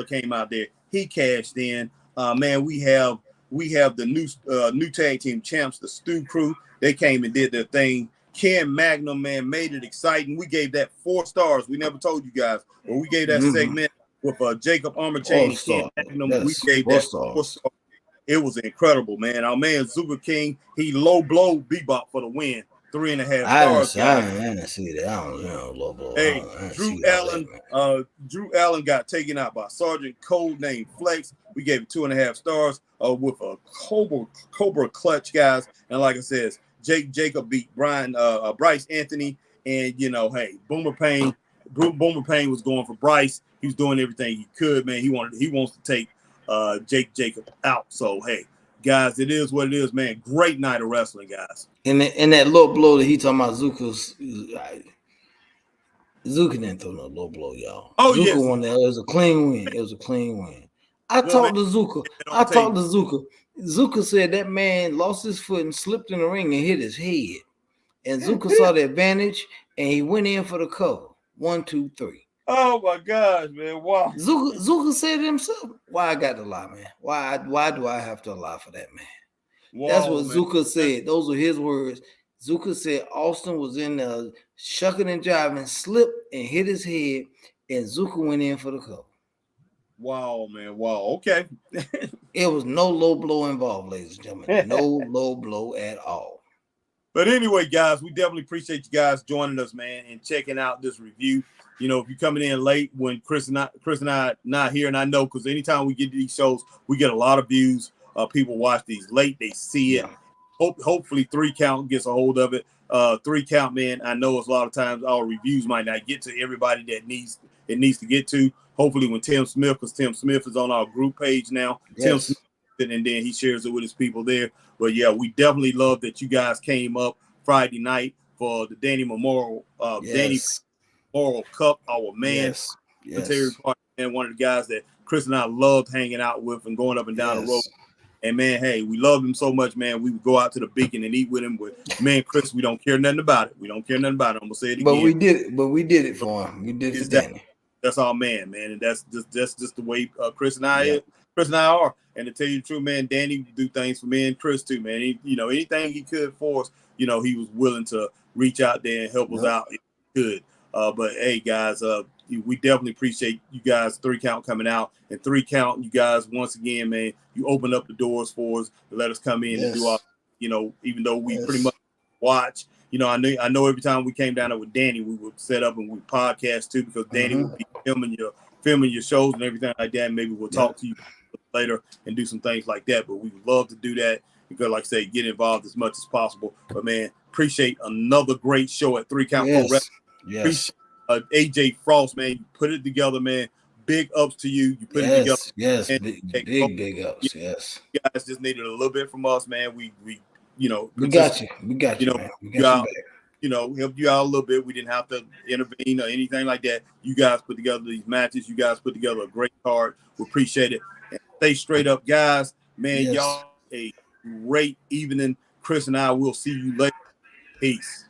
came out there. He cashed in. Man, we have the new tag team champs, the Stu Crew. They came and did their thing. Ken Magnum, man, made it exciting. We gave that 4 stars. We never told you guys, but we gave that segment with Jacob Armorchain and Ken Magnum. We gave that 4 stars. It was incredible, man. Our man Zuka King, he low blow Bebop for the win. 3.5 stars. I didn't see that. I don't know, low blow. Hey, Drew Allen got taken out by Sergeant Code named Flex. We gave it 2.5 stars with a Cobra clutch, guys. And like I said, Jacob beat Bryce Anthony. And hey, Boomer Payne was going for Bryce. He was doing everything he could, man. He wants to take Jacob out. So hey, guys, it is what it is, man. Great night of wrestling, guys. And that low blow that he talking about, Zuka didn't throw no low blow, y'all. Zuka won that. It was a clean win. I talked to Zuka. Zuka said that man lost his foot and slipped in the ring and hit his head. And Zuka saw the advantage and he went in for the cover. 1, 2, 3. Oh my gosh, man! Wow. Zuka said it himself. Why I got to lie, man? Why do I have to lie for that, man? Wow, that's what Zuka said. Those are his words. Zuka said Austin was in the shucking and jiving, slipped and hit his head, and Zuka went in for the cover. Wow, man! Wow. Okay. It was no low blow involved, ladies and gentlemen. No low blow at all. But anyway, guys, we definitely appreciate you guys joining us, man, and checking out this review. If you're coming in late when Chris and I not here, and I know because anytime we get to these shows, we get a lot of views. People watch these late, they see it. Hopefully 3Count gets a hold of it. 3Count, man, I know a lot of times our reviews might not get to everybody that needs to get to. Hopefully when Tim Smith, because Tim Smith is on our group page now, Tim Smith, and then he shares it with his people there. But yeah, we definitely love that you guys came up Friday night for the Danny Memorial Cup. Our man, and one of the guys that Chris and I loved hanging out with and going up and down the road. And man, hey, we loved him so much, man. We would go out to the Beacon and eat with him. But man, Chris, we don't care nothing about it. I'm gonna say it again. But we did it for him. We did it for Danny. That's our man, and that's just the way Chris and I are. And to tell you the truth, man, Danny do things for me and Chris too, man. He, anything he could for us, he was willing to reach out there and help us out if he could. But hey, guys, we definitely appreciate you guys 3Count coming out, and 3Count, you guys, once again, man, you open up the doors for us to let us come in and do our, even though we pretty much watch. I know every time we came down there with Danny, we would set up and we podcast too, because Danny would be filming your shows and everything like that. And maybe we'll talk to you later and do some things like that. But we would love to do that because, like I say, get involved as much as possible. But man, appreciate another great show at 3Count Pro Wrestling. Yes. AJ Frost, man, you put it together, man. Big ups to you. You put it together. Yes, big ups. Yes. You guys just needed a little bit from us, man. We got you. We got you, man. We got you back. Helped you out a little bit. We didn't have to intervene or anything like that. You guys put together these matches. You guys put together a great card. We appreciate it. And stay straight up, guys. Man, y'all a great evening. Chris and I will see you later. Peace.